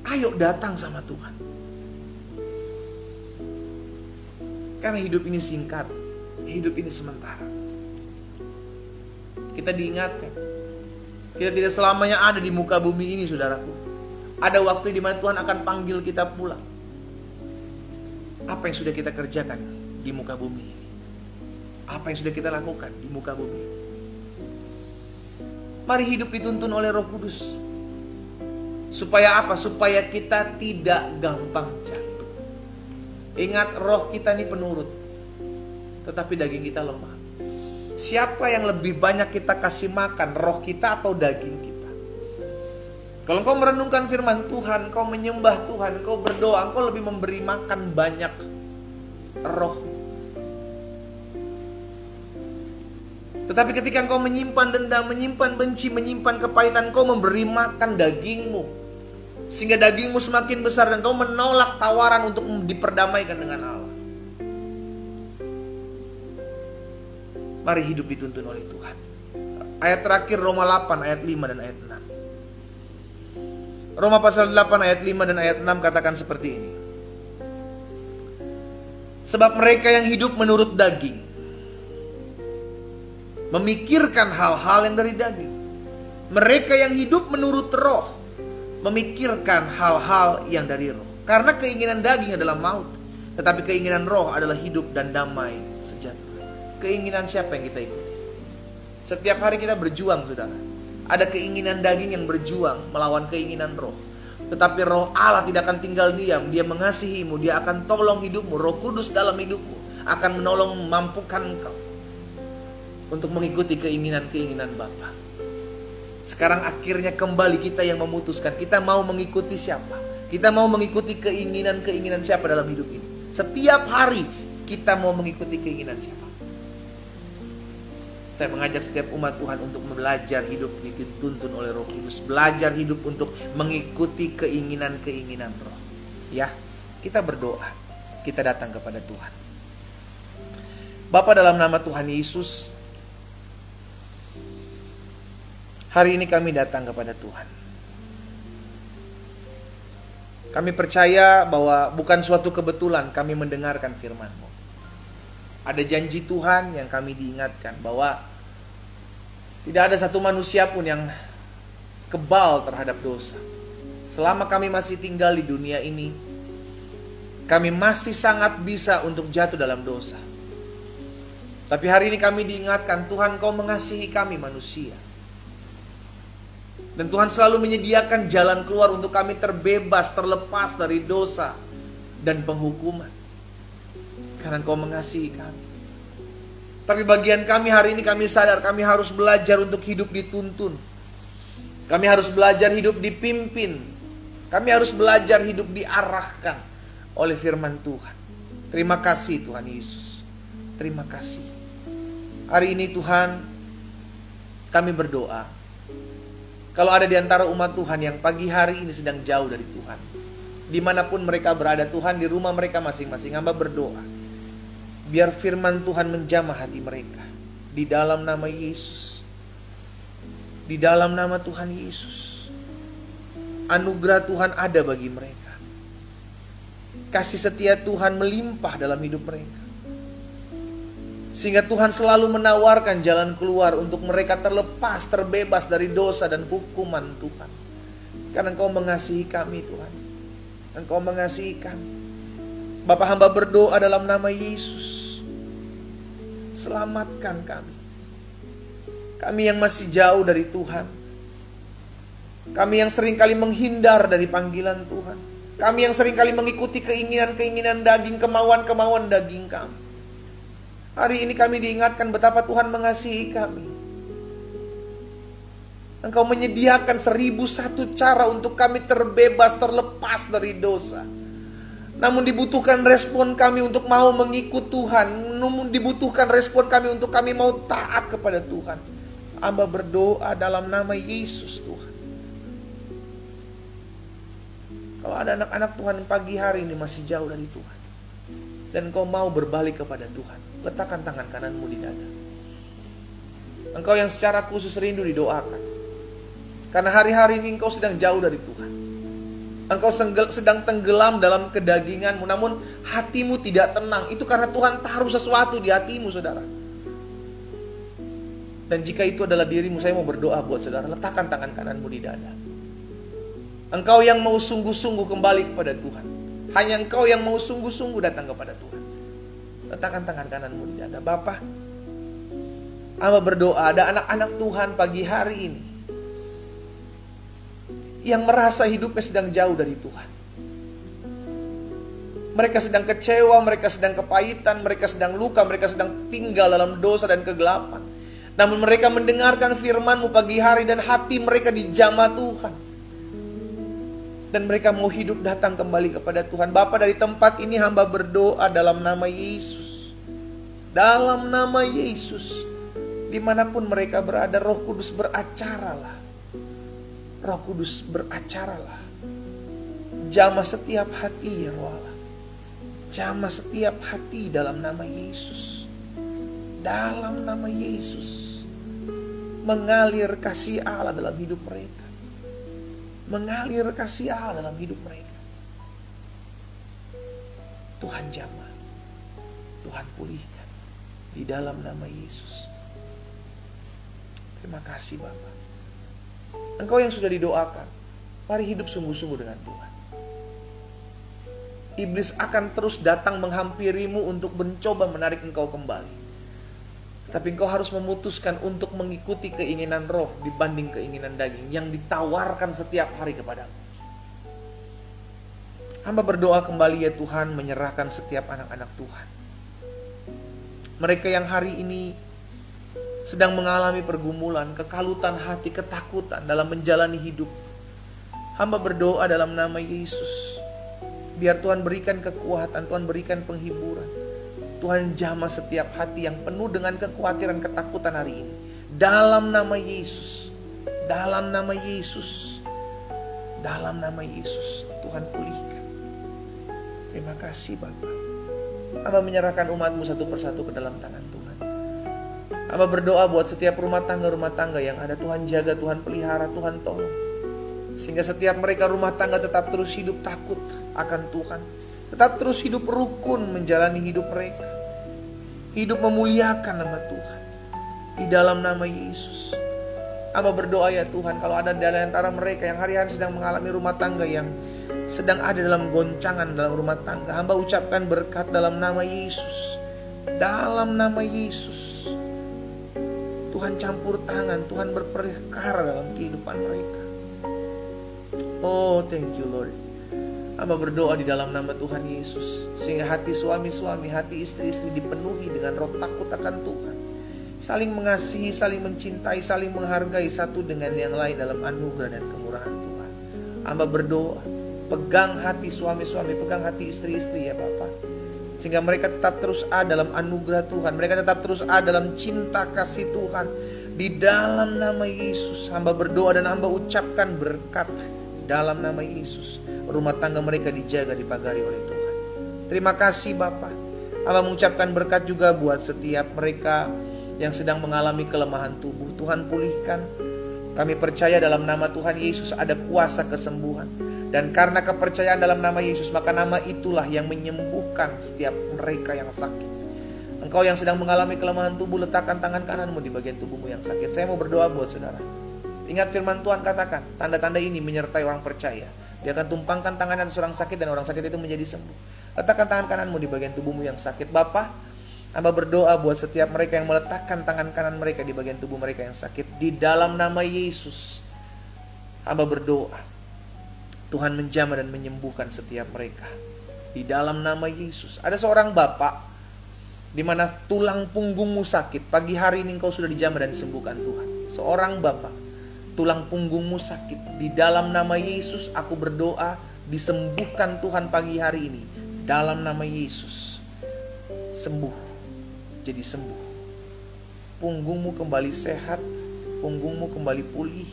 A: Ayo datang sama Tuhan. Karena hidup ini singkat, hidup ini sementara. Kita diingatkan, kita tidak selamanya ada di muka bumi ini, saudaraku. Ada waktu di mana Tuhan akan panggil kita pulang. Apa yang sudah kita kerjakan di muka bumi ini? Apa yang sudah kita lakukan di muka bumi ini? Mari hidup dituntun oleh Roh Kudus. Supaya apa? Supaya kita tidak gampang jatuh. Ingat, roh kita ini penurut, tetapi daging kita lemah. Siapa yang lebih banyak kita kasih makan, roh kita atau daging kita? Kalau engkau merenungkan firman Tuhan, engkau menyembah Tuhan, engkau berdoa, engkau lebih memberi makan banyak roh. Tetapi ketika engkau menyimpan dendam, menyimpan benci, menyimpan kepahitan, engkau memberi makan dagingmu, sehingga dagingmu semakin besar dan kau menolak tawaran untuk diperdamaikan dengan Allah. Mari hidup dituntun oleh Tuhan. Ayat terakhir Roma 8 ayat 5 dan ayat 6. Roma pasal 8 ayat 5 dan ayat 6 katakan seperti ini. Sebab mereka yang hidup menurut daging memikirkan hal-hal yang dari daging. Mereka yang hidup menurut roh memikirkan hal-hal yang dari roh. Karena keinginan daging adalah maut, tetapi keinginan roh adalah hidup dan damai sejahtera. Keinginan siapa yang kita ikuti? Setiap hari kita berjuang, saudara. Ada keinginan daging yang berjuang melawan keinginan roh. Tetapi roh Allah tidak akan tinggal diam. Dia mengasihimu, dia akan tolong hidupmu. Roh Kudus dalam hidupmu akan menolong, memampukan engkau untuk mengikuti keinginan-keinginan Bapa. Sekarang akhirnya kembali kita yang memutuskan. Kita mau mengikuti siapa? Kita mau mengikuti keinginan-keinginan siapa dalam hidup ini? Setiap hari kita mau mengikuti keinginan siapa? Saya mengajak setiap umat Tuhan untuk belajar hidup dituntun oleh Roh Kudus. Belajar hidup untuk mengikuti keinginan-keinginan roh. Ya, kita berdoa. Kita datang kepada Tuhan. Bapa, dalam nama Tuhan Yesus, hari ini kami datang kepada Tuhan. Kami percaya bahwa bukan suatu kebetulan kami mendengarkan firman-Mu. Ada janji Tuhan yang kami diingatkan bahwa tidak ada satu manusia pun yang kebal terhadap dosa. Selama kami masih tinggal di dunia ini, kami masih sangat bisa untuk jatuh dalam dosa. Tapi hari ini kami diingatkan, Tuhan, Kau mengasihi kami manusia. Dan Tuhan selalu menyediakan jalan keluar untuk kami terbebas, terlepas dari dosa dan penghukuman. Karena Kau mengasihi kami. Tapi bagian kami hari ini, kami sadar kami harus belajar untuk hidup dituntun. Kami harus belajar hidup dipimpin. Kami harus belajar hidup diarahkan oleh firman Tuhan. Terima kasih Tuhan Yesus. Terima kasih. Hari ini Tuhan, kami berdoa. Kalau ada di antara umat Tuhan yang pagi hari ini sedang jauh dari Tuhan, dimanapun mereka berada, Tuhan, di rumah mereka masing-masing, hamba berdoa, biar firman Tuhan menjamah hati mereka. Di dalam nama Yesus. Di dalam nama Tuhan Yesus. Anugerah Tuhan ada bagi mereka. Kasih setia Tuhan melimpah dalam hidup mereka. Sehingga Tuhan selalu menawarkan jalan keluar untuk mereka terlepas, terbebas dari dosa dan hukuman Tuhan. Karena Engkau mengasihi kami Tuhan. Engkau mengasihi kami. Bapa, hamba berdoa dalam nama Yesus. Selamatkan kami. Kami yang masih jauh dari Tuhan. Kami yang seringkali menghindar dari panggilan Tuhan. Kami yang seringkali mengikuti keinginan-keinginan daging, kemauan-kemauan daging kami. Hari ini kami diingatkan betapa Tuhan mengasihi kami. Engkau menyediakan 1001 cara untuk kami terbebas, terlepas dari dosa. Namun dibutuhkan respon kami untuk mau mengikut Tuhan. Namun dibutuhkan respon kami untuk kami mau taat kepada Tuhan. Hamba berdoa dalam nama Yesus Tuhan. Kalau ada anak-anak Tuhan pagi hari ini masih jauh dari Tuhan, dan engkau mau berbalik kepada Tuhan, letakkan tangan kananmu di dada. Engkau yang secara khusus rindu didoakan. Karena hari-hari ini engkau sedang jauh dari Tuhan. Engkau sedang tenggelam dalam kedaginganmu, namun hatimu tidak tenang. Itu karena Tuhan taruh sesuatu di hatimu, saudara. Dan jika itu adalah dirimu, saya mau berdoa buat saudara. Letakkan tangan kananmu di dada. Engkau yang mau sungguh-sungguh kembali kepada Tuhan. Hanya engkau yang mau sungguh-sungguh datang kepada Tuhan. Letakkan tangan kananmu di dada. Bapa, hamba berdoa ada anak-anak Tuhan pagi hari ini yang merasa hidupnya sedang jauh dari Tuhan. Mereka sedang kecewa, mereka sedang kepahitan, mereka sedang luka, mereka sedang tinggal dalam dosa dan kegelapan. Namun mereka mendengarkan firman-Mu pagi hari dan hati mereka dijamah Tuhan. Dan mereka mau hidup datang kembali kepada Tuhan. Bapa, dari tempat ini hamba berdoa dalam nama Yesus. Dalam nama Yesus. Dimanapun mereka berada, Roh Kudus beracaralah. Roh Kudus beracaralah. Jamah setiap hati ya Roh Allah. Jamah setiap hati dalam nama Yesus. Dalam nama Yesus. Mengalir kasih Allah dalam hidup mereka. Mengalir kasih Allah dalam hidup mereka. Tuhan jamah. Tuhan pulihkan. Di dalam nama Yesus. Terima kasih Bapa. Engkau yang sudah didoakan. Mari hidup sungguh-sungguh dengan Tuhan. Iblis akan terus datang menghampirimu untuk mencoba menarik engkau kembali. Tapi engkau harus memutuskan untuk mengikuti keinginan roh dibanding keinginan daging yang ditawarkan setiap hari kepadamu. Hamba berdoa kembali ya Tuhan, menyerahkan setiap anak-anak Tuhan. Mereka yang hari ini sedang mengalami pergumulan, kekalutan hati, ketakutan dalam menjalani hidup. Hamba berdoa dalam nama Yesus. Biar Tuhan berikan kekuatan, Tuhan berikan penghiburan. Tuhan jamah setiap hati yang penuh dengan kekhawatiran, ketakutan hari ini. Dalam nama Yesus. Dalam nama Yesus. Dalam nama Yesus. Tuhan pulihkan. Terima kasih Bapa. Hamba menyerahkan umat-Mu satu persatu ke dalam tangan Tuhan. Hamba berdoa buat setiap rumah tangga yang ada. Tuhan jaga, Tuhan pelihara, Tuhan tolong. Sehingga setiap mereka rumah tangga tetap terus hidup takut akan Tuhan. Tetap terus hidup rukun menjalani hidup mereka. Hidup memuliakan nama Tuhan. Di dalam nama Yesus. Hamba berdoa ya Tuhan, kalau ada di antara mereka yang hari-hari sedang mengalami rumah tangga yang sedang ada dalam goncangan dalam rumah tangga, hamba ucapkan berkat dalam nama Yesus. Dalam nama Yesus. Tuhan campur tangan, Tuhan berperkara dalam kehidupan mereka. Oh, thank you Lord. Hamba berdoa di dalam nama Tuhan Yesus, sehingga hati suami-suami, hati istri-istri dipenuhi dengan roh takut akan Tuhan. Saling mengasihi, saling mencintai, saling menghargai satu dengan yang lain dalam anugerah dan kemurahan Tuhan. Hamba berdoa, pegang hati suami-suami, pegang hati istri-istri ya Bapak. Sehingga mereka tetap terus ada dalam anugerah Tuhan. Mereka tetap terus ada dalam cinta kasih Tuhan. Di dalam nama Yesus, hamba berdoa dan hamba ucapkan berkat. Dalam nama Yesus, rumah tangga mereka dijaga, dipagari oleh Tuhan. Terima kasih Bapa. Hamba mengucapkan berkat juga buat setiap mereka yang sedang mengalami kelemahan tubuh. Tuhan pulihkan. Kami percaya dalam nama Tuhan Yesus ada kuasa kesembuhan. Dan karena kepercayaan dalam nama Yesus, maka nama itulah yang menyembuhkan setiap mereka yang sakit. Engkau yang sedang mengalami kelemahan tubuh, letakkan tangan kananmu di bagian tubuhmu yang sakit. Saya mau berdoa buat saudara. Ingat firman Tuhan katakan, tanda-tanda ini menyertai orang percaya. Dia akan tumpangkan tangannya atas orang sakit dan orang sakit itu menjadi sembuh. Letakkan tangan kananmu di bagian tubuhmu yang sakit. Bapa, hamba berdoa buat setiap mereka yang meletakkan tangan kanan mereka di bagian tubuh mereka yang sakit. Di dalam nama Yesus, hamba berdoa, Tuhan menjamah dan menyembuhkan setiap mereka. Di dalam nama Yesus. Ada seorang bapak di mana tulang punggungmu sakit. Pagi hari ini engkau sudah dijamah dan disembuhkan Tuhan. Seorang bapak, tulang punggungmu sakit. Di dalam nama Yesus aku berdoa, disembuhkan Tuhan pagi hari ini. Dalam nama Yesus. Sembuh. Jadi sembuh. Punggungmu kembali sehat. Punggungmu kembali pulih.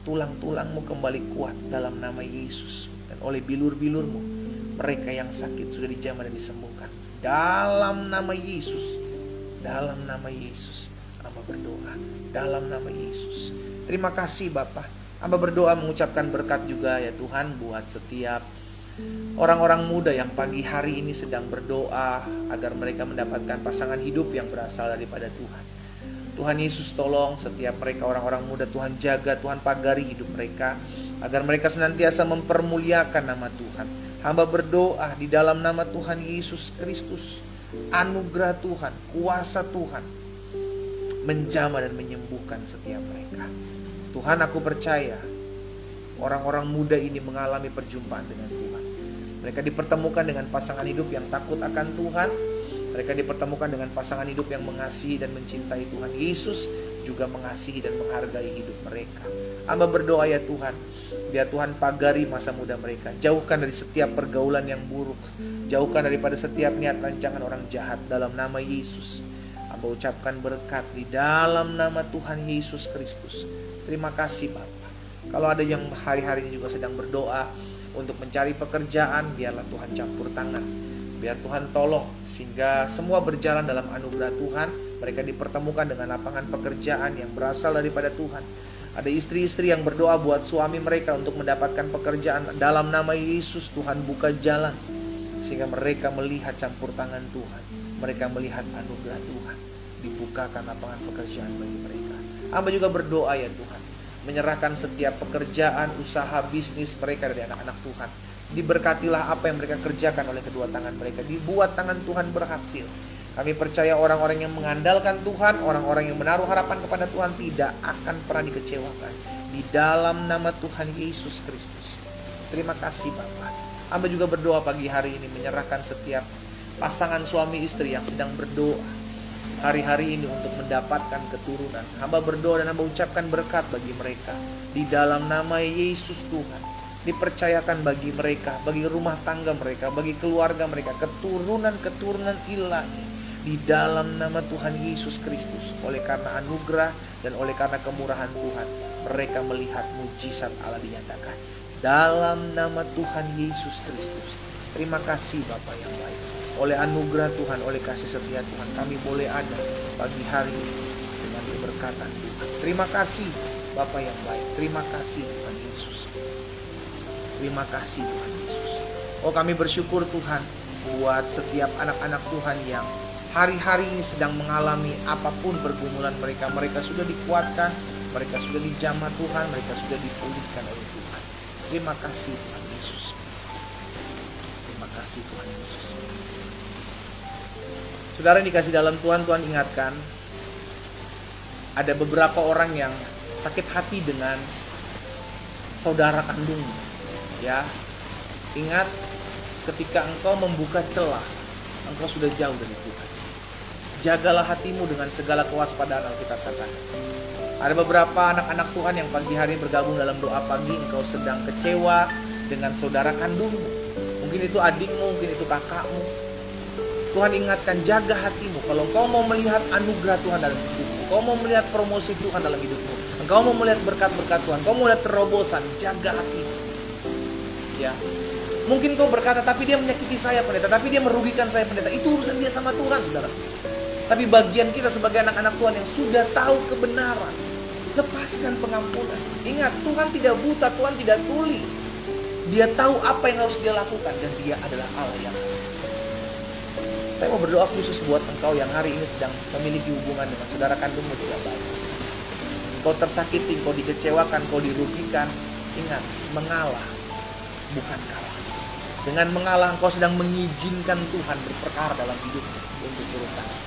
A: Tulang-tulangmu kembali kuat dalam nama Yesus. Dan oleh bilur-bilurmu, mereka yang sakit sudah dijamah dan disembuhkan. Dalam nama Yesus. Dalam nama Yesus. Hamba berdoa. Dalam nama Yesus. Terima kasih Bapak. Hamba berdoa mengucapkan berkat juga ya Tuhan buat setiap orang-orang muda yang pagi hari ini sedang berdoa agar mereka mendapatkan pasangan hidup yang berasal daripada Tuhan. Tuhan Yesus tolong setiap mereka orang-orang muda, Tuhan jaga, Tuhan pagari hidup mereka agar mereka senantiasa mempermuliakan nama Tuhan. Hamba berdoa di dalam nama Tuhan Yesus Kristus, anugerah Tuhan, kuasa Tuhan menjamah dan menyembuhkan setiap mereka. Tuhan, aku percaya orang-orang muda ini mengalami perjumpaan dengan Tuhan. Mereka dipertemukan dengan pasangan hidup yang takut akan Tuhan. Mereka dipertemukan dengan pasangan hidup yang mengasihi dan mencintai Tuhan. Yesus juga mengasihi dan menghargai hidup mereka. Hamba berdoa ya Tuhan, biar Tuhan pagari masa muda mereka. Jauhkan dari setiap pergaulan yang buruk. Jauhkan daripada setiap niat rancangan orang jahat. Dalam nama Yesus, hamba ucapkan berkat di dalam nama Tuhan Yesus Kristus. Terima kasih Bapak. Kalau ada yang hari-hari ini juga sedang berdoa untuk mencari pekerjaan, biarlah Tuhan campur tangan. Biar Tuhan tolong sehingga semua berjalan dalam anugerah Tuhan. Mereka dipertemukan dengan lapangan pekerjaan yang berasal daripada Tuhan. Ada istri-istri yang berdoa buat suami mereka untuk mendapatkan pekerjaan. Dalam nama Yesus, Tuhan buka jalan sehingga mereka melihat campur tangan Tuhan. Mereka melihat anugerah Tuhan. Dibukakan lapangan pekerjaan bagi mereka. Hamba juga berdoa ya Tuhan, menyerahkan setiap pekerjaan, usaha, bisnis mereka dari anak-anak Tuhan. Diberkatilah apa yang mereka kerjakan oleh kedua tangan mereka. Dibuat tangan Tuhan berhasil. Kami percaya orang-orang yang mengandalkan Tuhan, orang-orang yang menaruh harapan kepada Tuhan tidak akan pernah dikecewakan. Di dalam nama Tuhan Yesus Kristus. Terima kasih Bapak. Hamba juga berdoa pagi hari ini menyerahkan setiap pasangan suami istri yang sedang berdoa hari-hari ini untuk mendapatkan keturunan. Hamba berdoa dan hamba ucapkan berkat bagi mereka. Di dalam nama Yesus Tuhan. Dipercayakan bagi mereka, bagi rumah tangga mereka, bagi keluarga mereka, keturunan-keturunan ilahi. Di dalam nama Tuhan Yesus Kristus. Oleh karena anugerah dan oleh karena kemurahan Tuhan, mereka melihat mujizat Allah dinyatakan. Dalam nama Tuhan Yesus Kristus. Terima kasih Bapak yang baik. Oleh anugerah Tuhan, oleh kasih setia Tuhan, kami boleh ada pagi hari ini dengan keberkatan Tuhan. Terima kasih Bapak yang baik. Terima kasih Tuhan Yesus. Terima kasih Tuhan Yesus. Oh, kami bersyukur Tuhan buat setiap anak-anak Tuhan yang hari-hari ini sedang mengalami apapun pergumulan mereka. Mereka sudah dikuatkan, mereka sudah dijamah Tuhan, mereka sudah dipulihkan oleh Tuhan. Terima kasih Tuhan Yesus. Terima kasih Tuhan Yesus. Saudara yang dikasih dalam Tuhan, Tuhan ingatkan ada beberapa orang yang sakit hati dengan saudara kandungmu. Ya, ingat ketika engkau membuka celah, engkau sudah jauh dari Tuhan. Jagalah hatimu dengan segala kewaspadaan, Alkitab katakan. Ada beberapa anak-anak Tuhan yang pagi hari bergabung dalam doa pagi. Engkau sedang kecewa dengan saudara kandungmu. Mungkin itu adikmu, mungkin itu kakakmu. Tuhan ingatkan, jaga hatimu. Kalau engkau mau melihat anugerah Tuhan dalam hidupmu, engkau mau melihat promosi Tuhan dalam hidupmu, engkau mau melihat berkat-berkat Tuhan, engkau mau melihat terobosan, jaga hatimu. Ya. Mungkin kau berkata, tapi dia menyakiti saya pendeta, tapi dia merugikan saya pendeta. Itu urusan dia sama Tuhan, saudara. Tapi bagian kita sebagai anak-anak Tuhan yang sudah tahu kebenaran, lepaskan pengampunan. Ingat, Tuhan tidak buta, Tuhan tidak tuli. Dia tahu apa yang harus dia lakukan, dan dia adalah Allah yang adil. Saya mau berdoa khusus buat engkau yang hari ini sedang memiliki hubungan dengan saudara kandungmu tidak baik. Kau tersakiti, kau dikecewakan, kau dirugikan. Ingat, mengalah bukan kalah. Dengan mengalah engkau sedang mengizinkan Tuhan berperkara dalam hidupmu untuk turun tangan.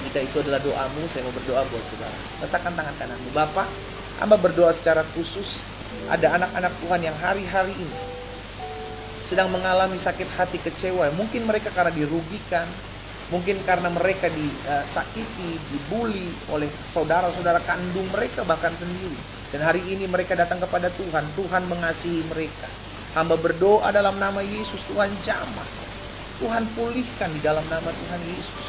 A: Jika itu adalah doamu, saya mau berdoa buat saudara. Letakkan tangan kananmu. Bapak, hamba berdoa secara khusus. Ada anak-anak Tuhan yang hari-hari ini sedang mengalami sakit hati, kecewa. Mungkin mereka karena dirugikan, mungkin karena mereka disakiti, dibully oleh saudara-saudara kandung mereka bahkan sendiri. Dan hari ini mereka datang kepada Tuhan. Tuhan mengasihi mereka. Hamba berdoa dalam nama Yesus, Tuhan jamah. Tuhan pulihkan di dalam nama Tuhan Yesus.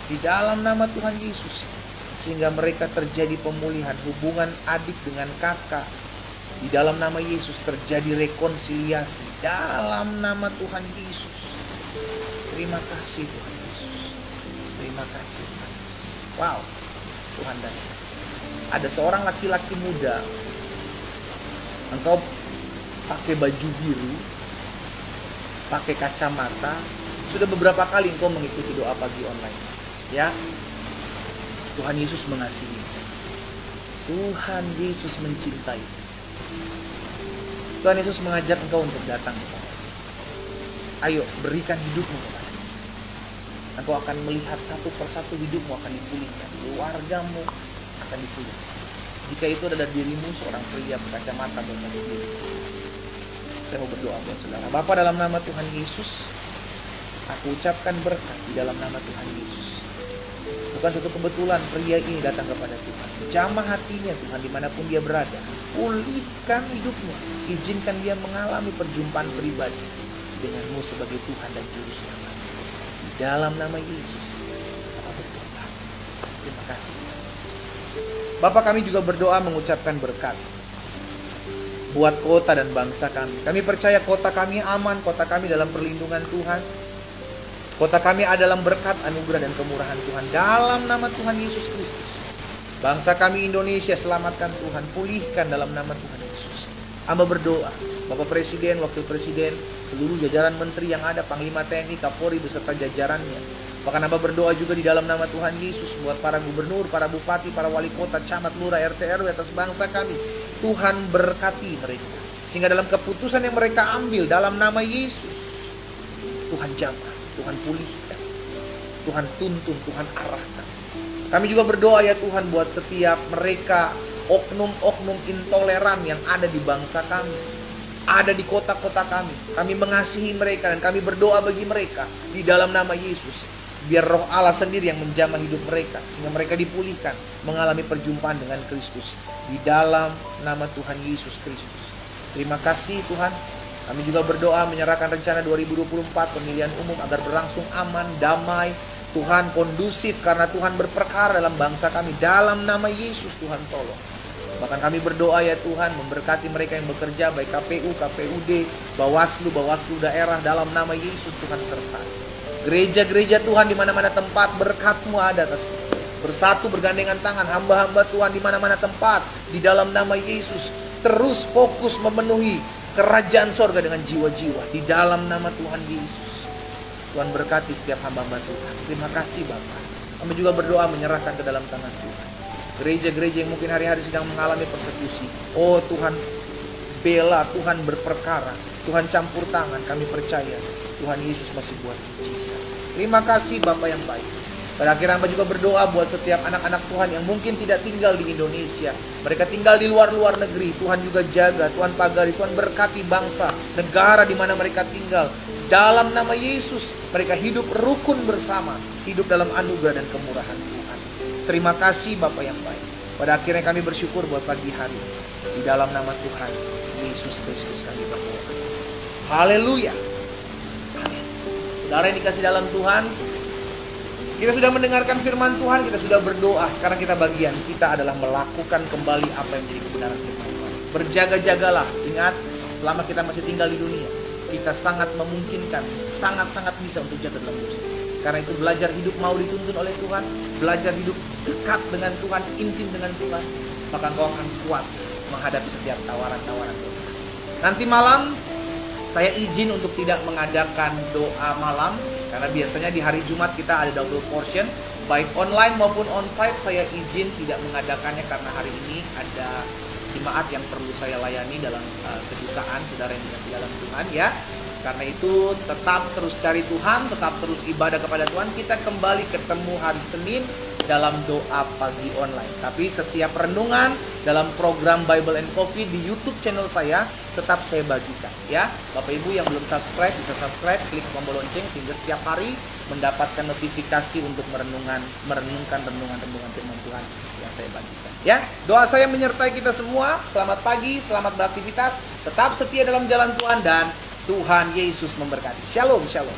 A: Di dalam nama Tuhan Yesus. Sehingga mereka terjadi pemulihan hubungan adik dengan kakak. Di dalam nama Yesus terjadi rekonsiliasi. Dalam nama Tuhan Yesus. Terima kasih Tuhan Yesus. Terima kasih Tuhan Yesus. Wow, Tuhan dahsyat. Ada seorang laki-laki muda. Engkau pakai baju biru, pakai kacamata. Sudah beberapa kali engkau mengikuti doa pagi online. Ya, Tuhan Yesus mengasihi. Tuhan Yesus mencintai. Tuhan Yesus mengajak engkau untuk datang kepada. Ayo, berikan hidupmu kepada. Engkau akan melihat satu persatu hidupmu akan dipulihkan, keluargamu akan dipulihkan. Jika itu ada dirimu seorang pria berkacamata berbaju biru. Saya mau berdoa buat saudara. Bapa, dalam nama Tuhan Yesus, aku ucapkan berkat di dalam nama Tuhan Yesus. Bukan suatu kebetulan pria ini datang kepada Tuhan. Jamah hatinya Tuhan dimanapun dia berada. Pulihkan hidupnya. Izinkan dia mengalami perjumpaan pribadi denganmu sebagai Tuhan dan Juru Selamat. Di dalam nama Yesus. Terima kasih Tuhan Yesus. Bapak, kami juga berdoa mengucapkan berkat buat kota dan bangsa kami. Kami percaya kota kami aman, kota kami dalam perlindungan Tuhan. Kota kami ada dalam berkat, anugerah dan kemurahan Tuhan. Dalam nama Tuhan Yesus Kristus. Bangsa kami Indonesia, selamatkan Tuhan. Pulihkan dalam nama Tuhan Yesus. Hamba berdoa, Bapak Presiden, Wakil Presiden, seluruh jajaran menteri yang ada, Panglima TNI, Kapolri beserta jajarannya. Bahkan hamba berdoa juga di dalam nama Tuhan Yesus buat para gubernur, para bupati, para wali kota, camat, lurah, RT, RW atas bangsa kami. Tuhan berkati mereka. Sehingga dalam keputusan yang mereka ambil dalam nama Yesus, Tuhan jamah, Tuhan pulihkan, Tuhan tuntun, Tuhan arahkan. Kami juga berdoa ya Tuhan buat setiap mereka, oknum-oknum intoleran yang ada di bangsa kami, ada di kota-kota kami. Kami mengasihi mereka dan kami berdoa bagi mereka di dalam nama Yesus. Biar roh Allah sendiri yang menjamah hidup mereka, sehingga mereka dipulihkan, mengalami perjumpaan dengan Kristus di dalam nama Tuhan Yesus Kristus. Terima kasih Tuhan. Kami juga berdoa menyerahkan rencana 2024 pemilihan umum agar berlangsung aman, damai, Tuhan kondusif, karena Tuhan berperkara dalam bangsa kami. Dalam nama Yesus Tuhan tolong. Bahkan kami berdoa ya Tuhan, memberkati mereka yang bekerja, baik KPU, KPUD, Bawaslu daerah, dalam nama Yesus Tuhan sertai. Gereja-gereja Tuhan di mana-mana tempat, berkat-Mu ada atas. Bersatu bergandengan tangan hamba-hamba Tuhan di mana-mana tempat, di dalam nama Yesus. Terus fokus memenuhi kerajaan sorga dengan jiwa-jiwa di dalam nama Tuhan Yesus. Tuhan berkati setiap hamba-hamba Tuhan. Terima kasih Bapa. Kami juga berdoa menyerahkan ke dalam tangan Tuhan gereja-gereja yang mungkin hari-hari sedang mengalami persekusi. Oh Tuhan bela, Tuhan berperkara, Tuhan campur tangan. Kami percaya Tuhan Yesus masih buat mujizat. Terima kasih Bapa yang baik. Pada akhirnya hamba juga berdoa buat setiap anak-anak Tuhan yang mungkin tidak tinggal di Indonesia. Mereka tinggal di luar-luar negeri. Tuhan juga jaga, Tuhan pagari, Tuhan berkati bangsa, negara di mana mereka tinggal. Dalam nama Yesus, mereka hidup rukun bersama, hidup dalam anugerah dan kemurahan Tuhan. Terima kasih Bapa yang baik. Pada akhirnya kami bersyukur buat pagi hari. Di dalam nama Tuhan Yesus Kristus kami berdoa. Haleluya. Amin. Saudara yang dikasih dalam Tuhan, kita sudah mendengarkan firman Tuhan, kita sudah berdoa. Sekarang bagian kita adalah melakukan kembali apa yang menjadi kebenaran firman Tuhan. Berjaga-jagalah. Ingat, selama kita masih tinggal di dunia, kita sangat memungkinkan, sangat-sangat bisa untuk jatuh dalam dosa. Karena itu belajar hidup mau dituntun oleh Tuhan, belajar hidup dekat dengan Tuhan, intim dengan Tuhan, maka engkau akan kuat menghadapi setiap tawaran-tawaran dosa. Nanti malam saya izin untuk tidak mengadakan doa malam, karena biasanya di hari Jumat kita ada double portion, baik online maupun onsite. Saya izin tidak mengadakannya karena hari ini ada jemaat yang perlu saya layani dalam kedutaan saudara yang dikasih dalam Tuhan ya. Karena itu tetap terus cari Tuhan, tetap terus ibadah kepada Tuhan. Kita kembali ketemu hari Senin dalam doa pagi online. Tapi setiap renungan dalam program Bible and Coffee di YouTube channel saya tetap saya bagikan ya. Bapak Ibu yang belum subscribe bisa subscribe, klik tombol lonceng sehingga setiap hari mendapatkan notifikasi untuk merenungkan renungan firman Tuhan yang saya bagikan. Ya, doa saya menyertai kita semua. Selamat pagi, selamat beraktivitas, tetap setia dalam jalan Tuhan dan Tuhan Yesus memberkati. Shalom, shalom.